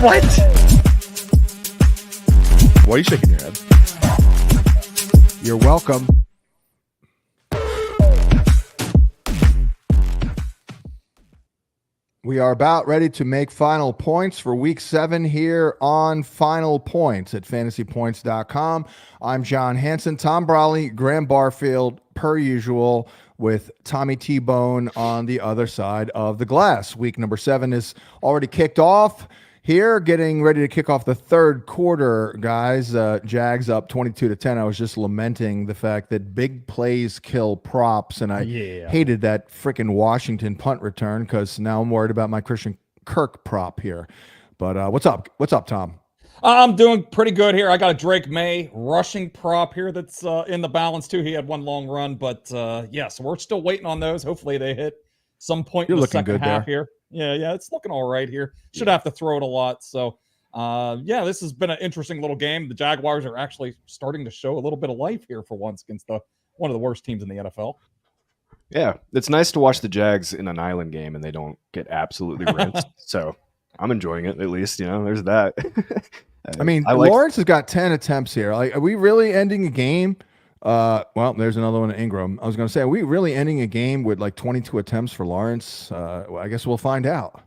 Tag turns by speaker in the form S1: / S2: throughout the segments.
S1: What? Why are you shaking your head?
S2: You're welcome. We are about ready to make final points for week 7 here on Final Points at FantasyPoints.com. I'm John Hansen, Tom Brawley, Graham Barfield, per usual, with Tommy T-Bone on the other side of the glass. Week number 7 is already kicked off here, getting ready to kick off the third quarter, guys. Jags up 22-10. I was just lamenting the fact that big plays kill props, and I hated that freaking Washington punt return because now I'm worried about my Christian Kirk prop here. But what's up? What's up, Tom?
S3: I'm doing pretty good here. I got a Drake May rushing prop here that's in the balance too. He had one long run, but yeah, so we're still waiting on those. Hopefully they hit some point in the second half here. Yeah, it's looking all right here. Should have to throw it a lot. So, yeah, this has been an interesting little game. The Jaguars are actually starting to show a little bit of life here for once against one of the worst teams in the NFL.
S4: Yeah, it's nice to watch the Jags in an island game and they don't get absolutely rinsed. So I'm enjoying it, at least. There's that.
S2: I mean, Lawrence has got 10 attempts here. Like, are we really ending a game? Well, there's another one in Ingram. I was going to say, are we really ending a game with like 22 attempts for Lawrence? Well, I guess we'll find out.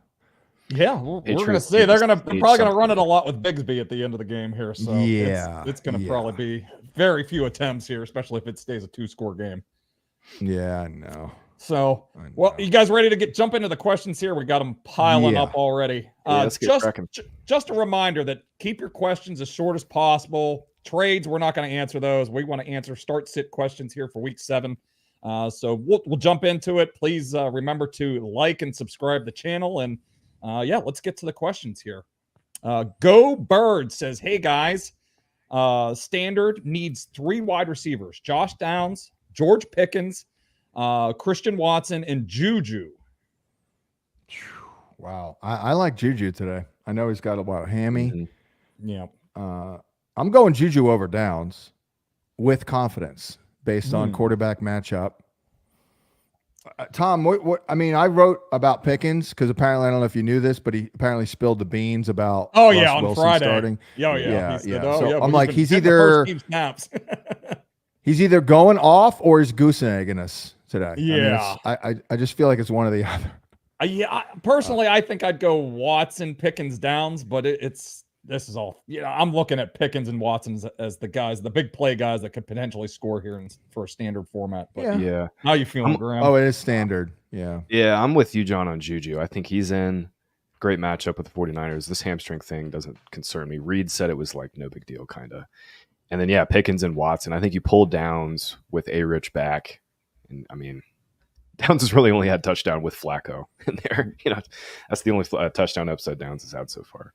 S3: Yeah, we're going to see. They're probably going to run it a lot with Bigsby at the end of the game here. So yeah, it's going to probably be very few attempts here, especially if it stays a 2-score game.
S2: Yeah, I know.
S3: So, well, you guys ready to jump into the questions here? We got them piling up already.
S4: Let's get cracking.
S3: Just a reminder that keep your questions as short as possible. Trades, we're not going to answer those. We want to answer start-sit questions here for week 7. So we'll jump into it. Please remember to like and subscribe the channel. And yeah, let's get to the questions here. Go Bird says, hey guys, Standard needs 3 wide receivers: Josh Downs, George Pickens, Christian Watson, and Juju.
S2: Wow. I like Juju today. I know he's got a hammy.
S3: Mm-hmm. Yeah.
S2: I'm going Juju over Downs with confidence based on quarterback matchup. Tom, what? I mean, I wrote about Pickens because apparently, I don't know if you knew this, but he apparently spilled the beans about
S3: on
S2: Wilson
S3: Friday
S2: starting.
S3: Yeah.
S2: So I'm like, he's either he's either going off or he's goose egging us today.
S3: Yeah.
S2: I just feel like it's one or the other.
S3: Personally, I think I'd go Watson, Pickens, Downs, but this is all. I'm looking at Pickens and Watson as the guys, the big play guys that could potentially score here for a standard format. But
S4: yeah.
S3: How you feeling, Graham?
S2: Oh, it is standard. Yeah.
S4: Yeah, I'm with you, John, on Juju. I think he's in. Great matchup with the 49ers. This hamstring thing doesn't concern me. Reed said it was like no big deal, kind of. And then, yeah, Pickens and Watson. I think you pulled Downs with A-Rich back. And, I mean, Downs has really only had touchdown with Flacco in there. That's the only touchdown upside Downs has had so far.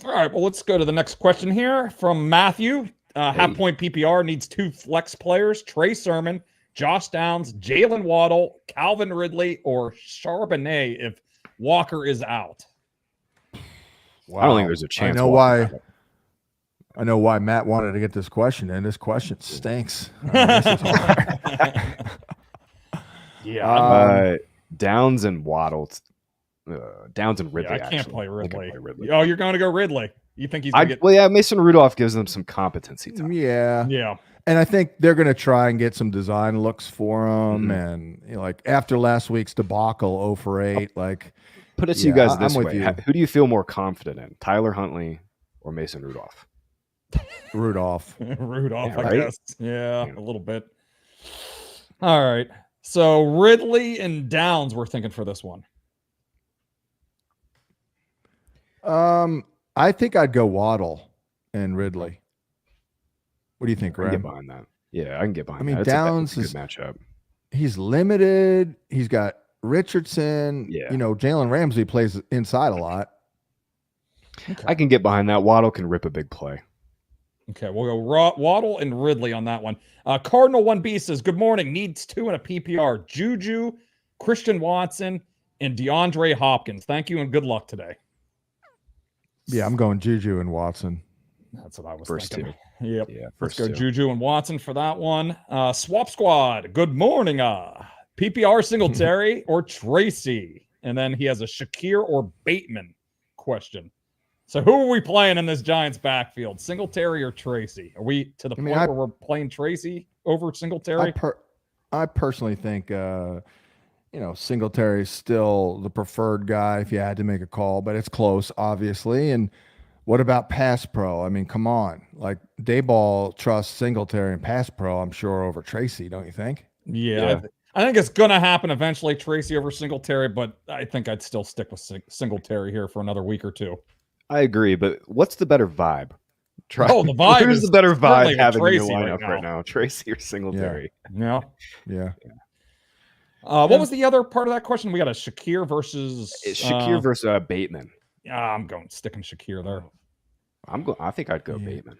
S3: All right, well, let's go to the next question here from Matthew. Half-point PPR needs 2 flex players: Trey Sermon, Josh Downs, Jalen Waddle, Calvin Ridley, or Charbonnet if Walker is out.
S4: Wow. I don't think there's a chance.
S2: I know why Matt wanted to get this question, and this question stinks. This is hard.
S4: Yeah. Downs and Waddle. Downs and Ridley.
S3: I can't play Ridley. Oh, you're going to go Ridley. You think he's going to get...
S4: Well, yeah, Mason Rudolph gives them some competency time.
S2: Yeah. And I think they're going to try and get some design looks for him. And like after last weweek's debacle, 0 for 8, like...
S4: Put it to you guys this way. Who do you feel more confident in, Tyler Huntley or Mason Rudolph?
S2: Rudolph,
S3: I guess. Yeah, a little bit. All right. So Ridley and Downs we're thinking for this one.
S2: I think I'd go Waddle and Ridley. What do you think, Graham?
S4: I can get behind that. Yeah, I can get behind that.
S2: Downs
S4: is a good matchup.
S2: He's limited. He's got Richardson.
S4: Yeah.
S2: Jalen Ramsey plays inside a lot.
S4: Okay. I can get behind that. Waddle can rip a big play.
S3: Okay, we'll go Waddle and Ridley on that one. Cardinal 1B says, good morning. Needs 2 in a PPR. Juju, Christian Watson, and DeAndre Hopkins. Thank you and good luck today.
S2: Yeah, I'm going Juju and Watson.
S3: That's what I was
S4: first
S3: thinking.
S4: 2.
S3: Yep.
S4: Yeah,
S3: let's go 2. Juju and Watson for that one. Swap Squad. Good morning. PPR Singletary or Tracy. And then he has a Shakir or Bateman question. So who are we playing in this Giants backfield? Singletary or Tracy? Are we to the point where we're playing Tracy over Singletary?
S2: I personally think Singletary's still the preferred guy if you had to make a call, but it's close, obviously. And what about pass pro? I mean, come on. Like Dayball trusts Singletary and pass pro, I'm sure, over Tracy, don't you think?
S3: Yeah. I think it's going to happen eventually, Tracy over Singletary, but I think I'd still stick with Singletary here for another week or two.
S4: I agree, but what's the better vibe?
S3: The vibe
S4: Who's
S3: is
S4: the better vibe having in your
S3: Tracy
S4: lineup right now? Tracy or Singletary?
S3: Yeah.
S2: What
S3: was the other part of that question? We got a Shakir versus
S4: Bateman.
S3: Yeah, I'm sticking Shakir there.
S4: I think I'd go Bateman.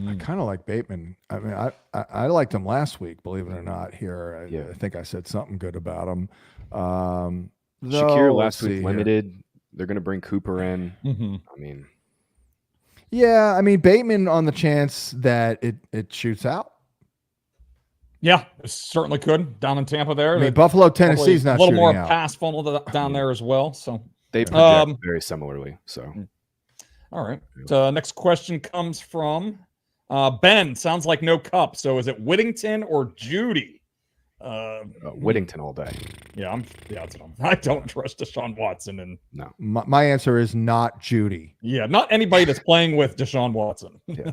S2: I kind of like Bateman. I mean, I liked him last week, believe it or not. Here, I think I said something good about him.
S4: Shakir last week limited. They're going to bring Cooper in.
S3: Mm-hmm.
S2: I mean, Bateman on the chance that it shoots out.
S3: Yeah, it certainly could down in Tampa there.
S2: I mean, Buffalo, Tennessee's not
S3: a little more
S2: out.
S3: pass funnel down there as well. So
S4: they project very similarly. So,
S3: all right. Next question comes from Ben. Sounds like no Cup. So is it Whittington or Judy?
S4: Whittington all day.
S3: Yeah, I don't trust Deshaun Watson. And
S4: no,
S2: my answer is not Judy.
S3: Yeah, not anybody that's playing with Deshaun Watson.
S4: Yeah.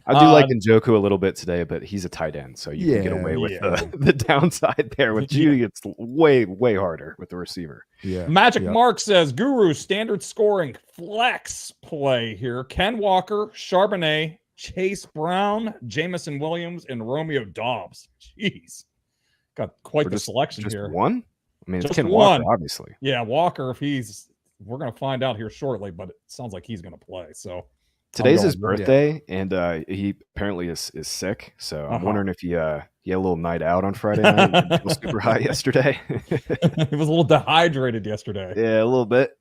S4: I do like Njoku a little bit today, but he's a tight end, so you can get away with the downside there. With Judy, it's way, way harder with the receiver.
S2: Yeah.
S3: Magic Mark says, Guru, standard scoring, flex play here. Ken Walker, Charbonnet, Chase Brown, Jamison Williams, and Romeo Dobbs. Jeez. Got quite the selection
S4: just
S3: here.
S4: One? I mean,
S3: just
S4: it's Ken
S3: one.
S4: Walker, obviously.
S3: Yeah, Walker, we're going to find out here shortly, but it sounds like he's going to play. So
S4: today's his birthday, and he apparently is sick. So I'm wondering if he had a little night out on Friday night. It was super high yesterday.
S3: He was a little dehydrated yesterday.
S4: Yeah, a little bit.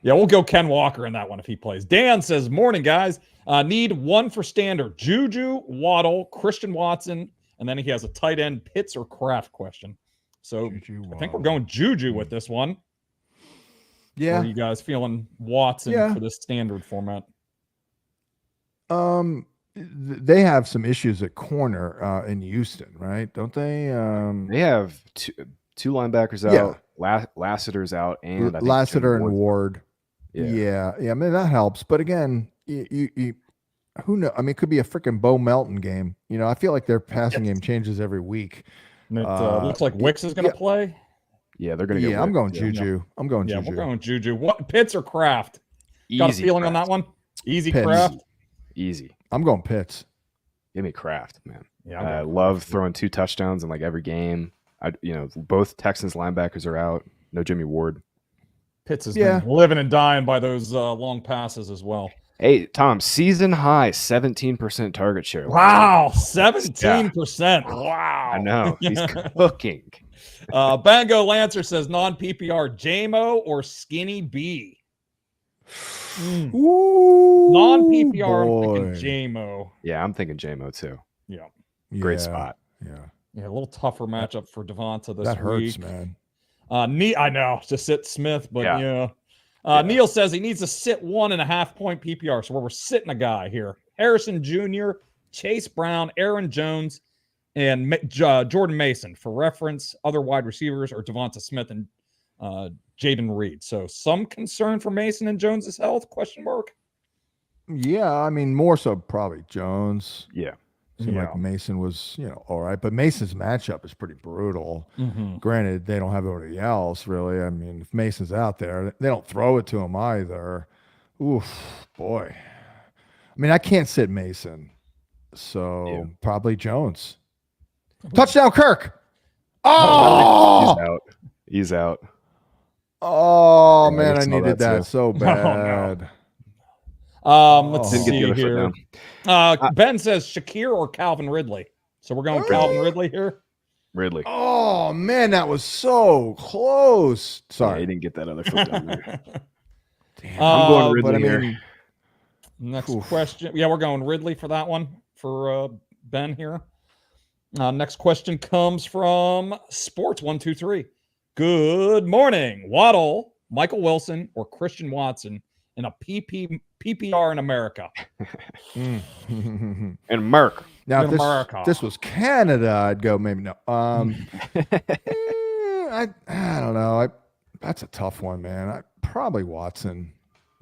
S3: Yeah, we'll go Ken Walker in that one if he plays. Dan says, morning, guys. Need one for standard. Juju, Waddle, Christian Watson, and then he has a tight end, Pitts or Kraft question. So I think we're going Juju with this one.
S2: Yeah.
S3: Or are you guys feeling Watson for this standard format?
S2: They have some issues at corner in Houston, right? Don't they?
S4: They have two linebackers out. Lassiter's out, and I think
S2: Lassiter and Ward.
S4: Yeah.
S2: I mean, that helps. But again, you who knows? I mean, it could be a freaking Bo Melton game. I feel like their passing game changes every week.
S3: And it looks like Wicks is going to play.
S4: Yeah, they're going to go.
S2: Yeah, I'm going Juju. I'm going Juju.
S3: Yeah, we're going Juju. What, Pitts or Kraft? Got a feeling on that one? Easy
S2: Pitts.
S3: Kraft?
S4: Easy.
S2: I'm going Pitts.
S4: Give me Kraft, man.
S3: Yeah,
S4: I love throwing 2 touchdowns in like every game. Both Texans linebackers are out. No Jimmy Ward.
S3: Pitts has been living and dying by those long passes as well.
S4: Hey, Tom, season high 17% target share.
S3: Wow, 17%. Yeah. Wow.
S4: I know. He's cooking.
S3: Bango Lancer says non-PPR, JMO or Skinny B?
S2: Ooh,
S3: non-PPR, I'm thinking JMO.
S4: Yeah, I'm thinking JMO too.
S3: Yeah.
S4: Great spot.
S3: Yeah, a little tougher matchup for Devonta this week.
S2: That hurts, man.
S3: I know, to sit Smith, but Neil says he needs to sit 1.5 point PPR. So we're sitting a guy here. Harrison Jr., Chase Brown, Aaron Jones, and Jordan Mason. For reference, other wide receivers are Devonta Smith and Jaden Reed. So some concern for Mason and Jones' health, question mark?
S2: Yeah, I mean, more so probably Jones.
S4: Yeah.
S2: Seemed like Mason was, all right. But Mason's matchup is pretty brutal.
S3: Mm-hmm.
S2: Granted, they don't have anybody else, really. I mean, if Mason's out there, they don't throw it to him either. Oof, boy. I mean, I can't sit Mason. So probably Jones. Touchdown, Kirk. Oh!
S4: He's out.
S2: Oh, man, I needed that so bad.
S3: Let's see here. Ben says Shakir or Calvin Ridley. So we're going Calvin Ridley here.
S4: Ridley.
S2: Oh, man, that was so close. Sorry.
S4: He didn't get that other foot down there.
S2: Damn.
S4: I'm going Ridley here.
S3: Next question. Yeah, we're going Ridley for that one for Ben here. Next question comes from Sports123. Good morning. Waddle, Michael Wilson, or Christian Watson in a PPR in America.
S2: Mm.
S4: And Merck.
S2: Now,
S3: In America.
S2: if this was Canada, I'd go maybe no. I don't know. That's a tough one, man. Probably Watson.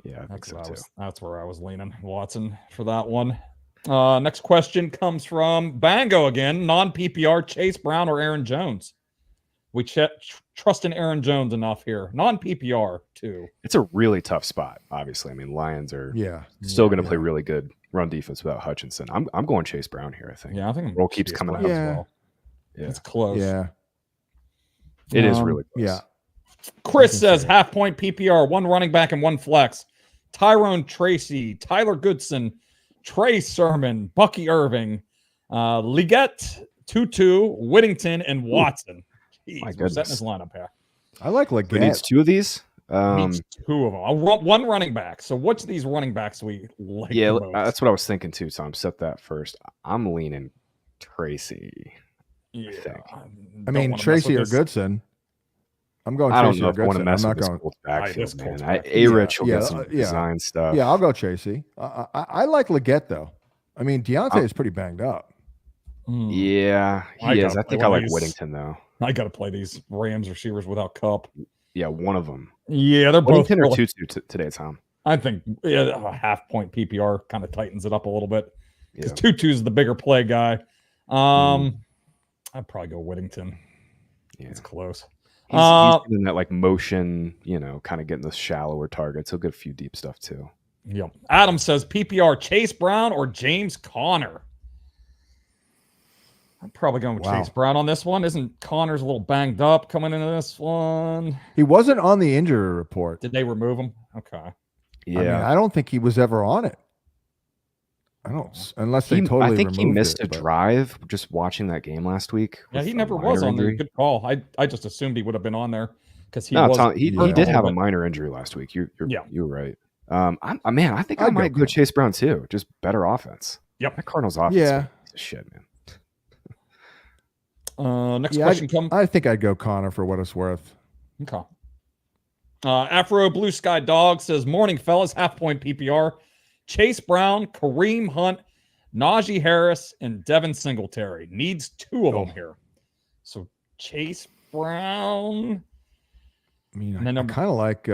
S4: Yeah, I think so too.
S3: That's where I was leaning. Watson for that one. Next question comes from Bango again. Non-PPR, Chase Brown or Aaron Jones? We trust in Aaron Jones enough here. Non-PPR, too.
S4: It's a really tough spot, obviously. I mean, Lions are still going to play really good run defense without Hutchinson. I'm going Chase Brown here, I think.
S3: Yeah, I think
S4: roll keeps coming out
S3: as well.
S4: Yeah.
S3: It's close.
S2: Yeah.
S4: It is really close.
S2: Yeah.
S3: Chris says half-point PPR, 1 running back and 1 flex. Tyrone Tracy, Tyler Goodson, Trey Sermon, Bucky Irving, Leggett, Tutu, Whittington, and Watson. Jeez,
S4: My
S3: we're
S4: goodness.
S3: setting his lineup here.
S2: I like
S4: Who
S2: Leggett.
S4: needs 2 of these?
S3: Needs 2 of them. One running back. So which of these running backs we like
S4: Yeah,
S3: the most?
S4: that's what I was thinking too, Tom. Set that first. I'm leaning Tracy.
S3: Yeah.
S2: I mean, Tracy or Goodson. I'm going
S4: I don't
S2: Tracy
S4: know
S2: or
S4: if I want to
S2: Goodson.
S4: mess
S2: I'm
S4: with
S2: not
S4: this
S2: going.
S4: Colts
S3: This
S4: backfield,
S3: Colts
S4: man.
S3: backfield.
S4: A-Rich will get some design stuff.
S2: Yeah, I'll go Tracy. I like Leggett, though. I mean, Deontay is pretty banged up.
S4: Yeah, he is. I think I like Whittington, though.
S3: I got to play these Rams receivers without Cup.
S4: Yeah, one of them.
S3: Yeah, they're both.
S4: Whittington or Tutu today, Tom?
S3: I think a half-point PPR kind of tightens it up a little bit because
S4: Yeah.
S3: Tutu's the bigger play guy. I'd probably go Whittington.
S4: Yeah.
S3: It's close.
S4: He's in that like motion, kind of getting the shallower targets. He'll get a few deep stuff too.
S3: Yep. Adam says PPR, Chase Brown or James Conner? I'm probably going with Chase Brown on this one. Isn't Conner's a little banged up coming into this one?
S2: He wasn't on the injury report.
S3: Did they remove him? Okay.
S4: Yeah,
S2: I mean, I don't think he was ever on it. I don't, unless they totally.
S4: I think he
S2: removed
S4: missed
S2: it,
S4: a
S2: but-
S4: drive just watching that game last week.
S3: Yeah,
S4: with
S3: he
S4: a
S3: never
S4: minor
S3: was on there.
S4: injury.
S3: Good call. I just assumed he would have been on there because he
S4: No,
S3: was.
S4: Tom, he
S2: hurt
S4: did
S2: a
S4: have a
S3: little bit.
S4: minor injury last week. You're right. I think I
S2: I'd
S4: might
S2: go
S4: go Chase Brown too. Just better offense.
S3: Yep.
S4: That Cardinals offense.
S2: Yeah.
S4: is a piece of shit, man.
S3: Next question comes.
S2: I think I'd go Connor for what it's worth.
S3: Okay. Afro Blue Sky Dog says, morning, fellas, half-point PPR. Chase Brown, Kareem Hunt, Najee Harris, and Devin Singletary. Needs 2 of them here. So Chase Brown.
S2: I mean,
S3: And then
S2: I kind of like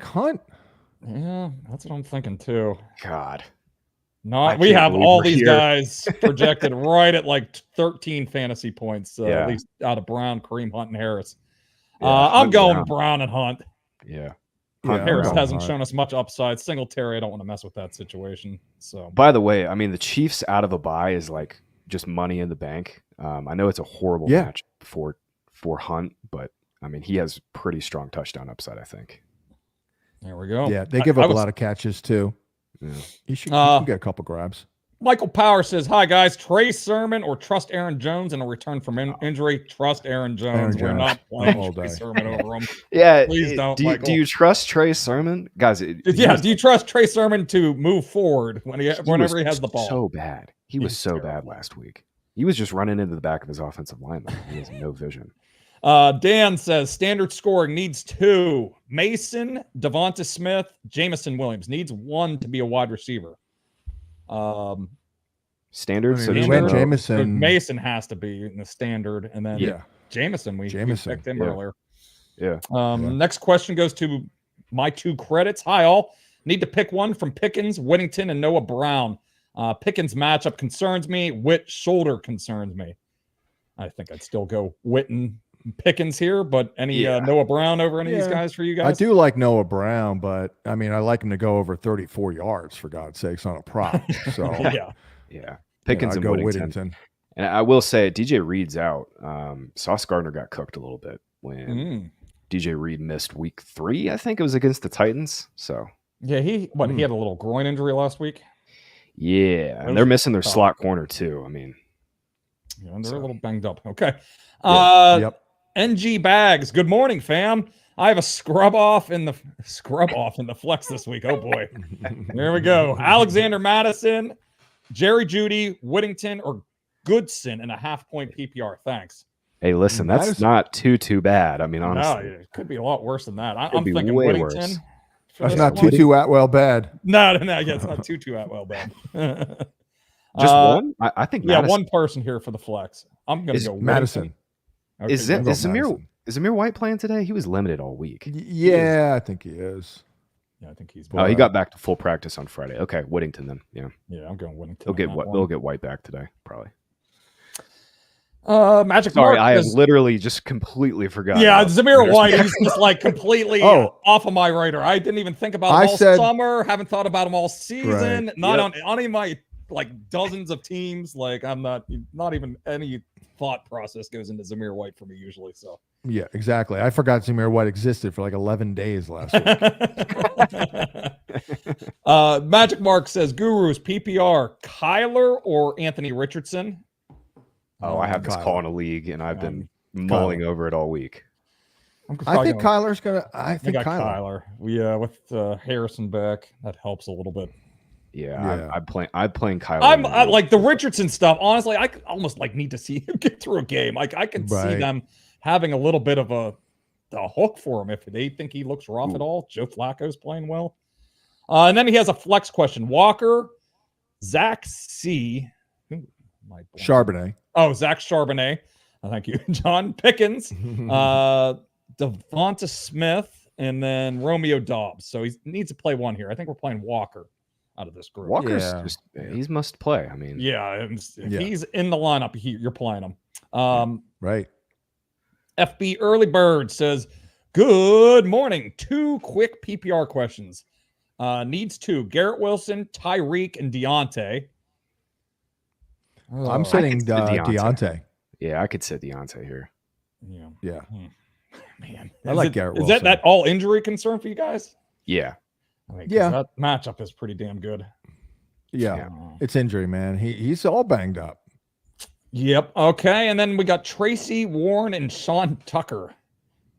S2: Hunt.
S3: Yeah, that's what I'm thinking too.
S4: God.
S3: We
S4: can't
S3: have
S4: believe
S3: all
S4: we're
S3: these
S4: here.
S3: guys projected right at like 13 fantasy points,
S4: Yeah.
S3: at least out of Brown, Kareem Hunt, and Harris.
S4: Yeah,
S3: I'm
S4: Hunt
S3: going
S4: Brown.
S3: Brown and Hunt.
S4: Yeah.
S2: Yeah,
S3: Harris
S2: Brown,
S3: hasn't
S2: Hunt.
S3: shown us much upside. Singletary, I don't want to mess with that situation. So
S4: By the way, I mean the Chiefs out of a bye is like just money in the bank. I know it's a horrible match for Hunt, but I mean he has pretty strong touchdown upside, I think.
S3: there we go.
S2: Yeah, they give up a lot of catches too.
S4: Yeah.
S2: You can get a couple grabs.
S3: Michael Power says, hi, guys. Trey Sermon or trust Aaron Jones in a return from injury? Trust Aaron Jones. We're
S2: Jones.
S3: not playing
S2: All
S3: Trey
S2: day.
S3: Sermon over him.
S4: Yeah.
S3: Please don't,
S4: do
S3: Michael.
S4: you trust Trey Sermon? Guys,
S3: Do you trust Trey Sermon to move forward whenever he has the ball?
S4: So bad. He was so
S3: terrible.
S4: bad last week. He was just running into the back of his offensive lineman. He has no vision.
S3: Dan says standard scoring needs 2. Mason, Devonta Smith, Jamison Williams needs 1 to be a wide receiver.
S4: Standard. So
S2: he
S4: there's
S2: went
S4: no-
S2: Jamison.
S3: Mason has to be in the standard, and then Jamison, we picked him earlier.
S4: Yeah.
S3: Next question goes to my 2 credits. Hi, all. Need to pick one from Pickens, Whittington, and Noah Brown. Pickens matchup concerns me. Witt shoulder concerns me. I think I'd still go Witten Pickens here, but any Noah Brown over any of these guys for you guys?
S2: I do like Noah Brown, but I mean, I like him to go over 34 yards for God's sakes on a prop. So
S4: Yeah. Pickens
S2: I'd
S4: and
S2: go
S4: Whittington. And I will say, DJ Reed's out. Sauce Gardner got cooked a little bit when DJ Reed missed week 3. I think it was against the Titans. So
S3: yeah, he had a little groin injury last week.
S4: Yeah, and they're missing their slot corner too. I mean,
S3: they're a little banged up. Okay.
S2: Yep.
S3: NG Bags. Good morning, fam. I have a scrub off in the flex this week. Oh boy. There we go. Alexander Madison, Jerry Jeudy, Whittington, or Goodson in a half-point PPR. Thanks.
S4: Hey, listen, that's not too bad. I mean, honestly,
S3: no, it could be a lot worse than that. I'm
S4: be
S3: thinking
S4: way
S3: Whittington
S4: worse.
S2: That's not Tutu Atwell bad.
S3: No. Yeah, it's not Tutu Atwell bad.
S4: Just one? I think
S3: yeah,
S4: Madison.
S3: one person here for the flex. I'm going to go
S2: Madison.
S3: Okay,
S4: Is Zamir White playing today? He was limited all week.
S2: Yeah, I think he is.
S3: Yeah, I think he's.
S4: Oh, he got back to full practice on Friday. Okay, Whittington then. Yeah.
S3: Yeah, I'm going Whittington.
S4: They'll get White back today, probably.
S3: Magic
S4: Sorry,
S3: Mark
S4: I have literally just completely forgotten.
S3: Yeah, Zamir White, he's just like completely off of my radar. I didn't even think about him all summer. Haven't thought about him all season.
S2: Right.
S3: Not on any of my like dozens of teams. Like I'm not even any thought process goes into Zamir White for me usually. So
S2: yeah, exactly. I forgot Zamir White existed for like 11 days last week.
S3: Magic Mark says, Gurus, PPR, Kyler or Anthony Richardson?
S4: Oh, I have this call in a league, and I've been mulling over it all week.
S2: I think Kyler's gonna. I think
S3: Kyler. With Harrison back, that helps a little bit.
S4: Yeah. I'm playing Kyler.
S3: I like the Richardson stuff. Honestly, I almost like need to see him get through a game. Like I can see them having a little bit of a hook for him if they think he looks rough at all. Joe Flacco's playing well. And then he has a flex question. Walker, Zach C.
S2: Charbonnet.
S3: Oh, Zach Charbonnet. Thank you. John Pickens, Devonta Smith, and then Romeo Dobbs. So he needs to play one here. I think we're playing Walker out of this group.
S4: Walker's he's must play. I mean,
S3: if he's in the lineup, you're playing him.
S2: Right.
S3: FB Early Bird says, good morning. 2 quick PPR questions. Needs 2. Garrett Wilson, Tyreek, and Deontay.
S2: I'm sitting Deontay.
S4: Yeah, I could sit Deontay here.
S2: Yeah.
S3: Man.
S2: I like Garrett Wilson.
S3: Is that all injury concern for you guys?
S4: Yeah.
S3: That matchup is pretty damn good.
S2: Yeah. It's injury, man. He's all banged up.
S3: Yep. Okay. And then we got Tracy Warren and Sean Tucker.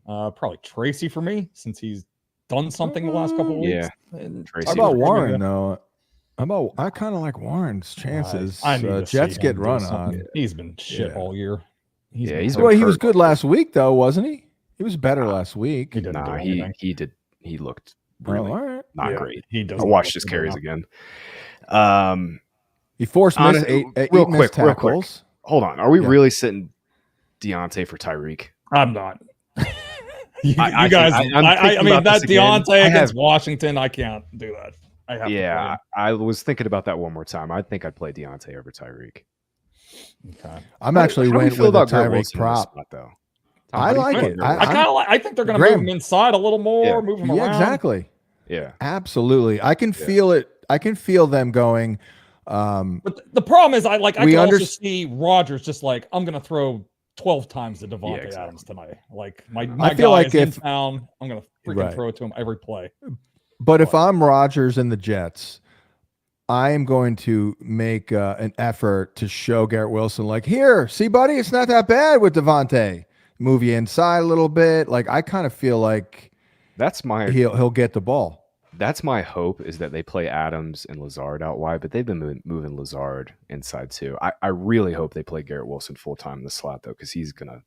S3: Probably Tracy for me since he's done something the last couple of weeks.
S4: Yeah.
S2: How about Warren, though? I kind of like Warren's chances. Jets get run on.
S3: He's been shit all year.
S2: He was good last week, though, wasn't he? He was better last week.
S4: He did. He looked really not great. I watched his carries again.
S2: He forced eight missed tackles.
S4: Hold on. Are we really sitting Deontay for Tyreek?
S3: I'm not. you guys, I mean, that Deontay against Washington, I can't do that.
S4: I was thinking about that one more time. I think I'd play Deontay over Tyreek.
S2: Okay. I'm actually went with the Tyreek prop.
S4: Spot, though?
S2: I like it.
S3: I think they're going to move him inside a little more, move him around.
S2: Yeah, exactly.
S4: Yeah,
S2: absolutely. I can feel it. I can feel them going.
S3: But the problem is, I can also see Rodgers just like, I'm going to throw 12 times to Devontae Adams tonight. Like my I feel like if in town, I'm going to freaking throw it to him every play.
S2: But if I'm Rodgers and the Jets, I am going to make an effort to show Garrett Wilson, like, here, see, buddy, it's not that bad with Devontae. Move you inside a little bit. Like, I kind of feel like he'll get the ball.
S4: That's my hope, is that they play Adams and Lazard out wide, but they've been moving Lazard inside too. I really hope they play Garrett Wilson full time in the slot though, because he's gonna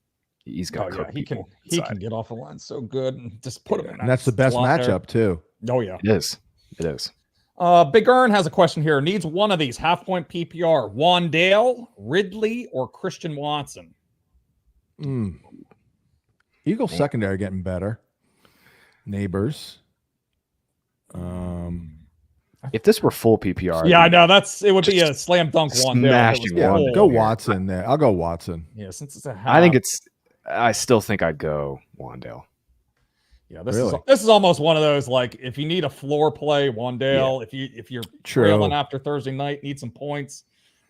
S4: cook
S3: he can get off the line so good and just put him in.
S2: And that's the best matchup too.
S3: Oh yeah,
S4: it is. It is.
S3: Big Earn has a question here. Needs one of these half-point PPR: Wandale, Ridley, or Christian Watson.
S2: Eagles secondary getting better. Neighbors.
S4: If this were full PPR,
S3: I know it would be a slam dunk one.
S2: Go Watson there. I'll go Watson.
S3: Yeah, since it's a half.
S4: I still think I'd go Wandale.
S3: Yeah, this is almost one of those, like, if you need a floor play, Wandale. Yeah. If you're trailing after Thursday night, need some points,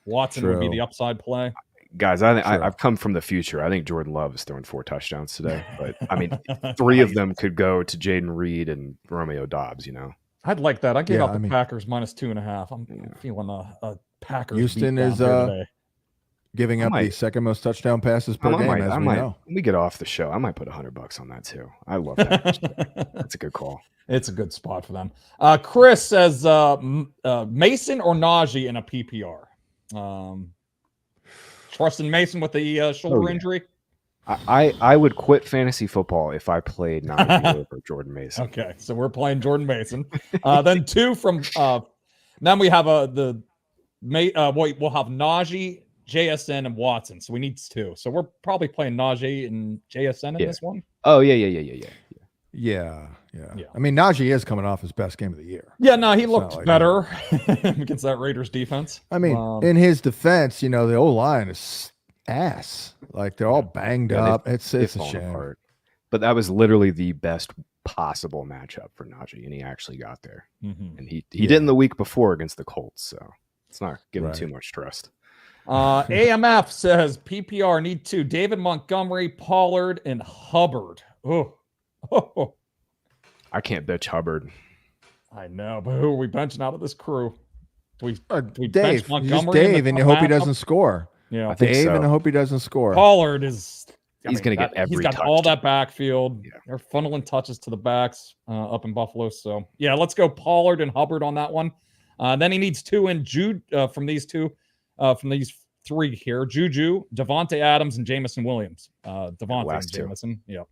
S3: Watson would be the upside play.
S4: Guys, I've come from the future. I think Jordan Love is throwing 4 touchdowns today, but I mean, 3 of them could go to Jaden Reed and Romeo Dobbs.
S3: I'd like that. I gave out the Packers minus 2.5. I'm feeling a Packers.
S2: Houston is giving up the second most touchdown passes per game. When
S4: we get off the show, I might put $100 on that too. I love that. That's a good call.
S3: It's a good spot for them. Chris says Mason or Najee in a PPR. Trusting Mason with the shoulder injury.
S4: I would quit fantasy football if I played Najee over Jordan Mason.
S3: Okay, so we're playing Jordan Mason. Then 2 from then we have we'll have Najee, JSN, and Watson. So we need 2. So we're probably playing Najee and JSN in this one.
S4: Oh yeah.
S2: Yeah. I mean, Najee is coming off his best game of the year.
S3: Yeah, no, he
S2: It's
S3: looked
S2: not like
S3: better against that Raiders defense.
S2: I mean, in his defense, the O-line is ass. Like they're all banged up. It's a shame.
S4: Apart. But that was literally the best possible matchup for Najee, and he actually got there.
S3: Mm-hmm.
S4: And he did in the week before against the Colts, so it's not giving too much trust.
S3: AMF says PPR need 2. David Montgomery, Pollard, and Hubbard. Oh.
S4: I can't bitch Hubbard.
S3: I know, but who are we benching out of this crew? Do we
S2: Dave.
S3: bench Montgomery?
S2: Just Dave, and you hope he doesn't score.
S3: Yeah,
S4: I think
S2: Dave,
S4: so.
S2: and I hope he doesn't score.
S3: Pollard is.
S4: He's going to get every
S3: He's got
S4: touch.
S3: all that backfield.
S4: Yeah.
S3: They're funneling touches to the backs up in Buffalo. So, yeah, let's go Pollard and Hubbard on that one. Then he needs 2 in Jude from these 2, from these 3 here. Juju, Devontae Adams, and Jamison Williams. Devontae and Jamison. Yeah,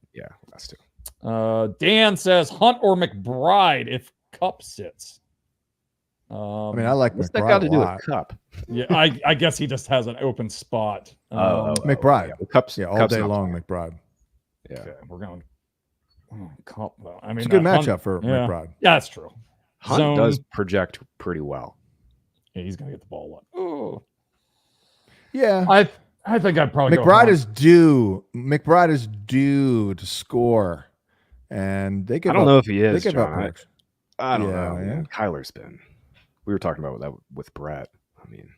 S4: last 2.
S3: Dan says Hunt or McBride if Cup sits.
S2: I mean, I like
S4: What's
S2: McBride
S4: that got to
S2: a
S4: do
S2: lot.
S4: with Cup?
S3: Yeah, I guess he just has an open spot.
S2: McBride.
S4: Yeah. Cup's
S2: all day
S4: not
S2: long,
S4: playing.
S2: McBride.
S4: Yeah.
S3: Okay, we're going Cup though. I mean,
S2: It's a good
S3: Hunt-
S2: matchup for
S3: yeah.
S2: McBride.
S3: Yeah, that's true.
S4: Hunt
S3: Zone.
S4: does project pretty well.
S3: Yeah, he's gonna get the ball up. Oh,
S2: Yeah.
S3: I think I'd probably
S2: McBride
S3: go
S2: is due. McBride is due to score, and they give.
S4: I don't know if he is.
S2: They give up
S4: John.
S2: products.
S4: I don't know.
S2: Yeah.
S4: Man. Kyler's been. We were talking about that with Brett. I mean,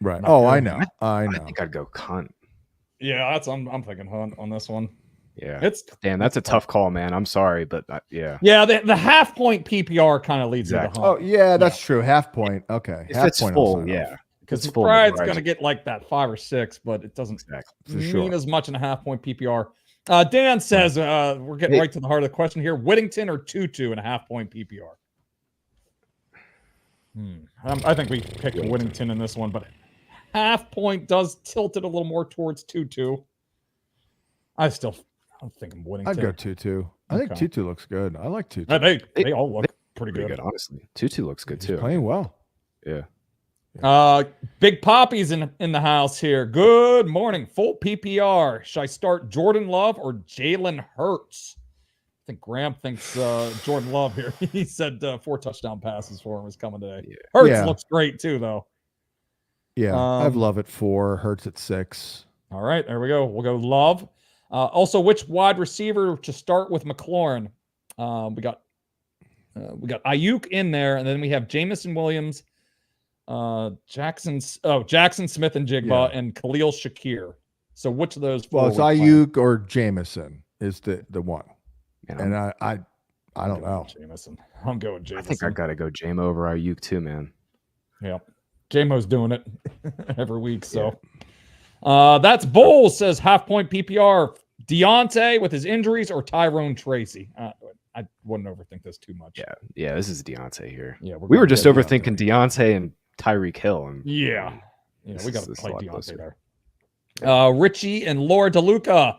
S2: Right.
S3: Not
S2: Oh,
S3: good.
S2: I know.
S4: I think I'd go Hunt.
S3: Yeah, I'm thinking Hunt on this one.
S4: Yeah.
S3: Damn,
S4: that's a tough call, man. I'm sorry, but yeah.
S3: Yeah, the half point PPR kind of leads
S4: Exactly.
S3: me to
S2: Oh,
S3: Hunt.
S2: yeah, that's true. Half point. Okay.
S4: If
S2: half
S4: it's
S2: point
S4: full,
S2: also.
S4: yeah.
S3: Because
S4: It's full
S3: McBride's
S4: McBride's-
S3: going to get like that 5 or 6, but it doesn't
S4: Exactly.
S2: For sure.
S3: mean as much in a half point PPR. Dan says we're getting right to the heart of the question here: Whittington or Tutu in a half point PPR? I think we picked Whittington in this one, but half point does tilt it a little more towards Tutu. I'm thinking Whittington.
S2: I'd go 2-2. I think
S3: Okay.
S2: 2-2 looks good. I like 2-2.
S3: They all look pretty
S4: Pretty
S3: good.
S4: good, honestly. Tutu looks good
S2: He's
S4: too.
S2: playing well.
S4: Yeah.
S3: Big Poppy's in the house here. Good morning. Full PPR. Should I start Jordan Love or Jalen Hurts? I think Graham thinks Jordan Love here. He said 4 touchdown passes for him is coming today.
S4: Yeah.
S3: Hurts
S2: Yeah.
S3: looks great too, though.
S2: Yeah. I've Love at 4. Hurts at 6.
S3: All right, there we go. We'll go Love. Also, which wide receiver to start with McLaurin? We got Ayuk in there, and then we have Jamison Williams, Jackson Smith and Jigba, and Khalil Shakir. So which of those 4?
S2: Well, it's Ayuk or Jameson is the one.
S4: Man,
S2: And I don't know.
S3: Jameson. I'm going
S4: I
S3: Jameson.
S4: think I gotta go Jame over Ayuk too, man.
S3: Yeah. J-Mo's doing it every week. So that's Bull says half point PPR. Deontay with his injuries or Tyrone Tracy. I wouldn't overthink this too much.
S4: Yeah, this is Deontay here.
S3: Yeah,
S4: We were
S3: going
S4: just
S3: with
S4: overthinking Deontay and Tyreek Hill. And
S3: Yeah.
S4: This
S3: We got
S4: is
S3: to
S4: a
S3: play
S4: lot
S3: Deontay
S4: closer.
S3: there. Richie and Laura DeLuca.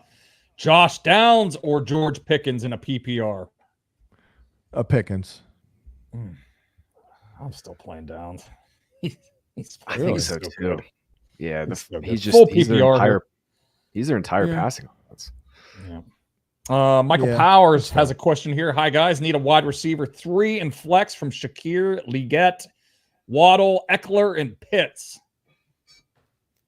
S3: Josh Downs or George Pickens in a PPR?
S2: Pickens.
S3: I'm still playing Downs. He's
S4: I
S3: really
S4: think so
S3: still
S4: too.
S3: good.
S4: Yeah,
S3: He's so good.
S4: he's
S3: Full
S4: he's their
S3: PPR
S4: entire he's their entire
S3: Yeah.
S4: passing offense.
S3: Yeah. Michael
S2: Yeah.
S3: Powers has a question here. Hi, guys. Need a wide receiver 3 and flex from Shakir, Leggett, Waddle, Eckler, and Pitts.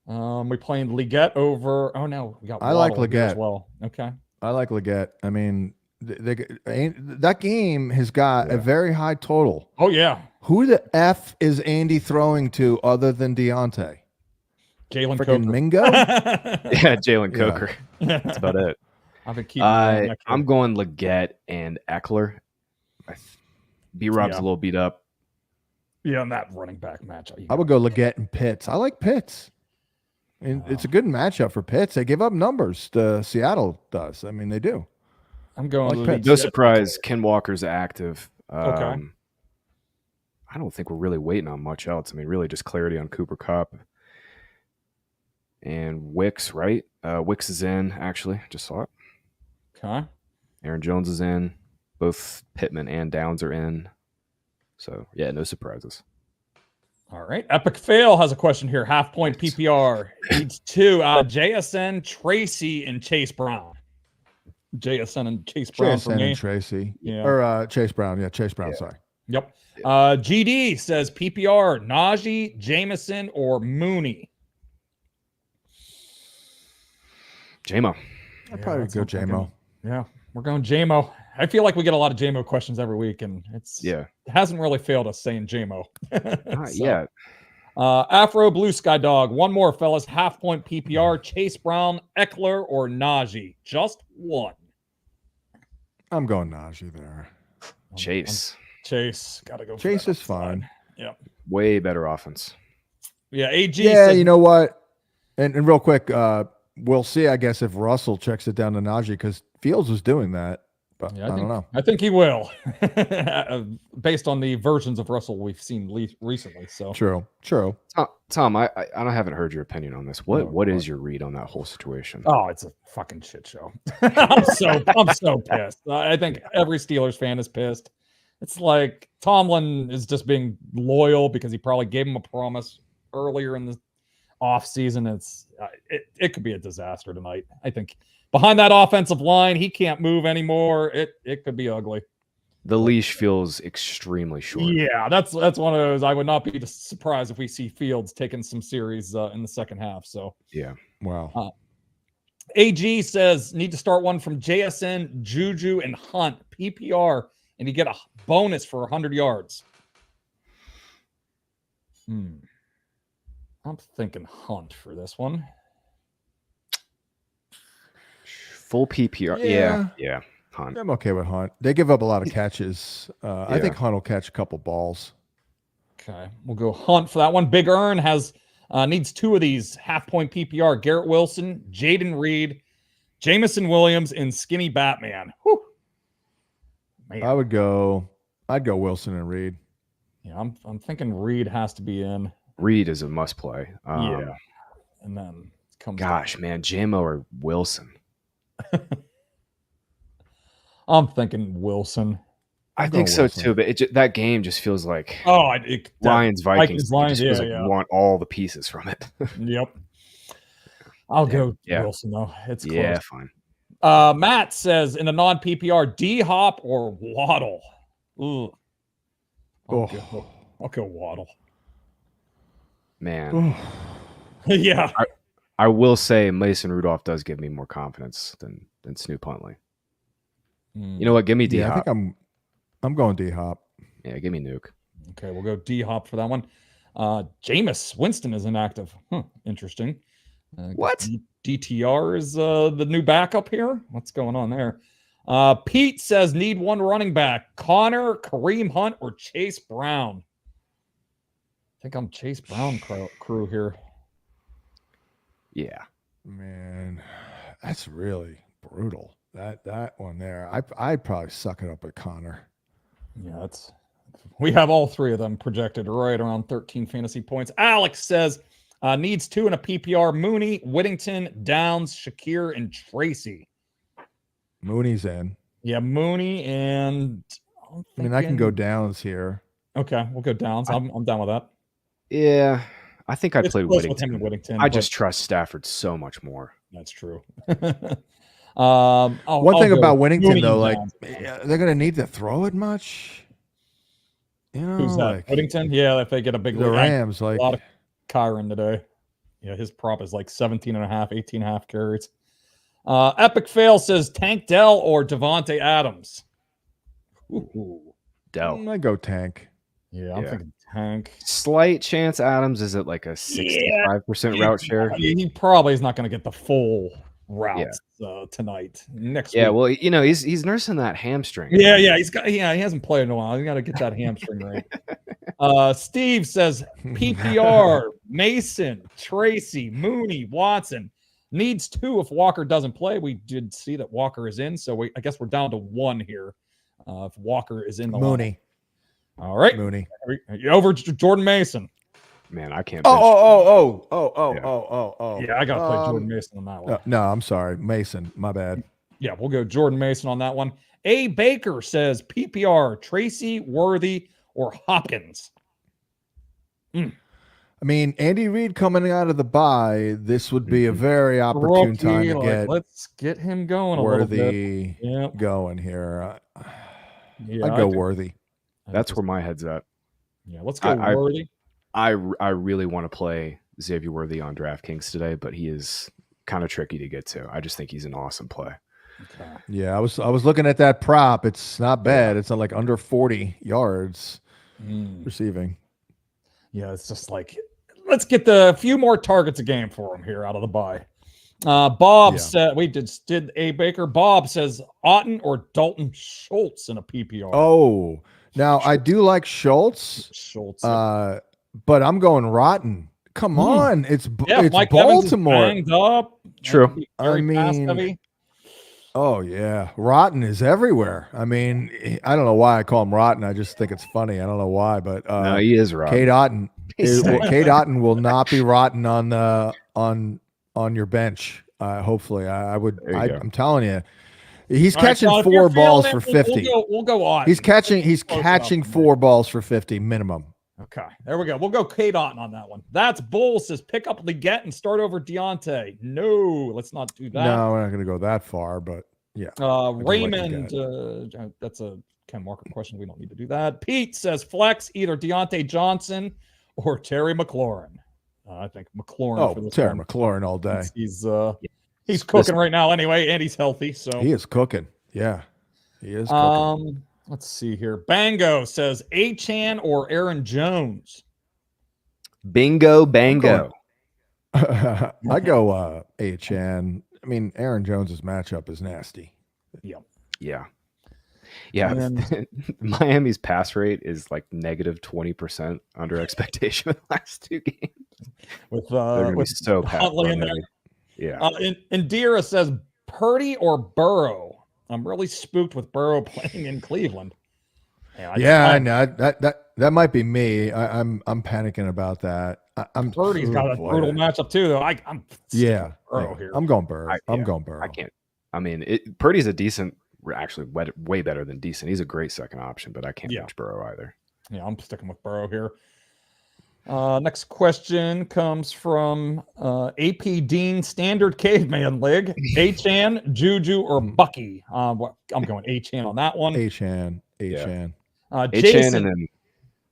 S3: We playing Leggett over. Oh, no. We got
S2: I like
S3: Waddle here as
S2: Leggett.
S3: well. Okay.
S2: I like Leggett. I mean, that game has got a very high total.
S3: Oh, yeah.
S2: Who the F is Andy throwing to other than Deontay?
S3: Jalen
S2: Freaking
S3: Coker.
S2: Mingo?
S4: Yeah, Jalen
S2: Yeah.
S4: Coker. That's about it.
S3: I've been keeping an eye on
S4: I'm
S3: Eckler.
S4: going Leggett and Eckler. B-Rob's
S3: Yeah.
S4: a little beat up.
S3: Yeah, on that running back match.
S2: I would go Leggett and Pitts. I like Pitts. And it's a good matchup for Pitts. They give up numbers. Seattle does. I mean, they do.
S3: I'm going
S2: like
S3: Leggett.
S4: No surprise, Ken Walker's active.
S3: Okay.
S4: I don't think we're really waiting on much else. I mean, really just clarity on Cooper Kupp. And Wicks, right? Wicks is in, actually. Just saw it.
S3: Okay.
S4: Aaron Jones is in. Both Pittman and Downs are in. So, yeah, no surprises.
S3: All right. Epic Fail has a question here. Half point PPR. Needs 2 out of JSN, Tracy, and Chase Brown. JSN and Chase Brown for
S2: JSN
S3: me.
S2: and Tracy.
S3: Yeah.
S2: Or Chase Brown. Yeah, Chase Brown, sorry.
S3: Yep. GD says PPR, Najee, Jameson, or Mooney.
S4: J-Mo.
S2: I'd probably go J-Mo.
S3: Yeah, we're going J-Mo. I feel like we get a lot of J-Mo questions every week, and it hasn't really failed us saying J-Mo.
S4: Yeah.
S3: Afro Blue Sky Dog. One more, fellas. Half point PPR, Chase Brown, Eckler, or Najee. Just one.
S2: I'm going Najee there.
S4: Chase.
S3: Chase. Got to go.
S2: Chase is fine.
S3: Yeah.
S4: Way better offense.
S3: Yeah, AG
S2: Yeah,
S3: says,
S2: you know what? And real quick, we'll see, I guess, if Russell checks it down to Najee, because Fields was doing that. But I don't know.
S3: I think he will, based on the versions of Russell we've seen recently. So
S2: True.
S4: Tom, I haven't heard your opinion on this. What is your read on that whole situation?
S3: Oh, it's a fucking shit show. I'm so pissed. I think every Steelers fan is pissed. It's like Tomlin is just being loyal because he probably gave him a promise earlier in the offseason. It could be a disaster tonight. I think behind that offensive line, he can't move anymore. It could be ugly.
S4: The leash feels extremely short.
S3: Yeah, that's one of those. I would not be surprised if we see Fields taking some series in the second half. So
S4: yeah,
S2: wow.
S3: AG says need to start one from JSN, Juju, and Hunt PPR, and you get a bonus for 100 yards. I'm thinking Hunt for this one.
S4: Full PPR. Yeah. Hunt.
S2: I'm okay with Hunt. They give up a lot of catches. I think Hunt will catch a couple balls.
S3: Okay, we'll go Hunt for that one. Big Earn has needs 2 of these half-point PPR. Garrett Wilson, Jaden Reed, Jameson Williams, and Skinny Batman. Whew. Man.
S2: I'd go Wilson and Reed.
S3: Yeah, I'm thinking Reed has to be in.
S4: Reed is a must play.
S3: Yeah, and then it comes.
S4: Gosh, man, J-Mo or Wilson.
S3: I'm thinking Wilson.
S4: I think so too, but that game just feels like Lions Vikings.
S3: Lions,
S4: you want all the pieces from it.
S3: Yep. I'll go Wilson though. It's close.
S4: Yeah, fine.
S3: Matt says in a non PPR, D Hop or Waddle. Ooh. I'll go Waddle.
S4: Man.
S3: Yeah.
S4: I will say Mason Rudolph does give me more confidence than Snoop Huntley. You know what? Give me D Hop.
S2: I think I'm going D Hop.
S4: Yeah, give me Nuke.
S3: Okay, we'll go D Hop for that one. Jameis Winston is inactive. Interesting.
S4: What?
S3: DTR is the new backup here. What's going on there? Pete says need one running back. Connor, Kareem Hunt, or Chase Brown. I think I'm Chase Brown crew here.
S4: Yeah.
S2: Man, that's really brutal. That one there. I'd probably suck it up at Connor.
S3: Yeah, we have all 3 of them projected right around 13 fantasy points. Alex says needs 2 in a PPR. Mooney, Whittington, Downs, Shakir, and Tracy.
S2: Mooney's in.
S3: Yeah, Mooney and
S2: I can go Downs here.
S3: Okay, we'll go Downs. I'm down with that.
S4: Yeah, I think I'd play Whittington.
S3: I
S4: just trust Stafford so much more.
S3: That's true.
S2: One thing about Whittington, though, like they're going to need to throw it much. You know,
S3: who's that?
S2: like,
S3: Whittington? Yeah, if they get a big
S2: the Rams,
S3: like a lot of Kyron today. Yeah, his prop is like 17 and a half, 18 and a half carries. Epic Fail says Tank Dell or Devontae Adams.
S4: Ooh. Dell.
S2: I go Tank.
S3: Yeah, I'm thinking Tank.
S4: Slight chance Adams is at like a 65% route share.
S3: He probably is not going to get the full routes tonight. Next week.
S4: Well, he's nursing that hamstring.
S3: Yeah, he hasn't played in a while. He's got to get that hamstring right. Steve says PPR, Mason, Tracy, Mooney, Watson. Needs 2 if Walker doesn't play. We did see that Walker is in, so I guess we're down to 1 here. If Walker is in the
S2: Mooney.
S3: Line. All right.
S2: Mooney.
S3: You over Jordan Mason.
S4: man, I can't.
S2: Oh,
S4: bench
S2: oh.
S3: Yeah, I got to play Jordan Mason on that one.
S2: No, I'm sorry. Mason, my bad.
S3: Yeah, we'll go Jordan Mason on that one. A. Baker says PPR, Tracy, Worthy, or Hopkins.
S2: I mean, Andy Reid coming out of the bye, this would be a very opportune time to get
S3: let's get him going a little bit.
S2: Worthy going here.
S3: Yeah,
S2: I'd go Worthy.
S4: That's where my head's at.
S3: Yeah, let's go Worthy.
S4: I really want to play Xavier Worthy on DraftKings today, but he is kind of tricky to get to. I just think he's an awesome play.
S3: Okay.
S2: Yeah, I was looking at that prop. It's not bad. It's like under 40 yards receiving.
S3: Yeah, it's just like, let's get the few more targets a game for him here out of the bye. Bob said, we did A. Baker. Bob says Otten or Dalton Schultz in a PPR.
S2: Oh, now I do like Schultz, but I'm going Rotten. Come on, it's
S3: Mike
S2: Baltimore.
S3: Evans is banged up.
S4: True.
S2: I mean, oh yeah, Rotten is everywhere. I mean, I don't know why I call him Rotten. I just think it's funny. I don't know why, but
S4: no, he is rotten.
S2: Cade Otten. Cade Otten will not be rotten on your bench. Hopefully, I'm telling you, he's catching 4 balls for 50.
S3: We'll go on.
S2: He's catching 4 balls for 50 minimum.
S3: Okay, there we go. We'll go Cade Otten on that one. That's Bull says pick up Leggett and start over Deontay. No, let's not do that.
S2: No, we're not going to go that far, but yeah.
S3: Raymond, that's a Ken Walker question. We don't need to do that. Pete says flex either Deontay Johnson or Terry McLaurin. I think McLaurin.
S2: Oh, Terry McLaurin all day.
S3: He's cooking right now anyway, and he's healthy. So
S2: he is cooking. Yeah, he is cooking.
S3: Let's see here. Bango says Achane or Aaron Jones.
S4: Bingo, bango.
S2: I go Achane. I mean, Aaron Jones's matchup is nasty.
S4: Yeah. Miami's pass rate is like negative 20% under expectation in the last 2 games.
S3: With
S4: they're gonna be so
S3: Huntley in there.
S4: Yeah.
S3: Indira says Purdy or Burrow. I'm really spooked with Burrow playing in Cleveland.
S2: I know that might be me. I'm panicking about that.
S3: Purdy's got a brutal matchup too, though. I'm Burrow here.
S2: I'm going Burrow. I'm going Burrow.
S4: I can't. I mean, Purdy's a decent. Actually, way better than decent. He's a great second option, but I can't bench Burrow either. Yeah,
S3: I'm sticking with Burrow here. Next question comes from AP Dean Standard Caveman League. Achane, Juju, or Bucky? I'm going Achane on that one.
S2: Achane.
S3: Jason,
S4: and then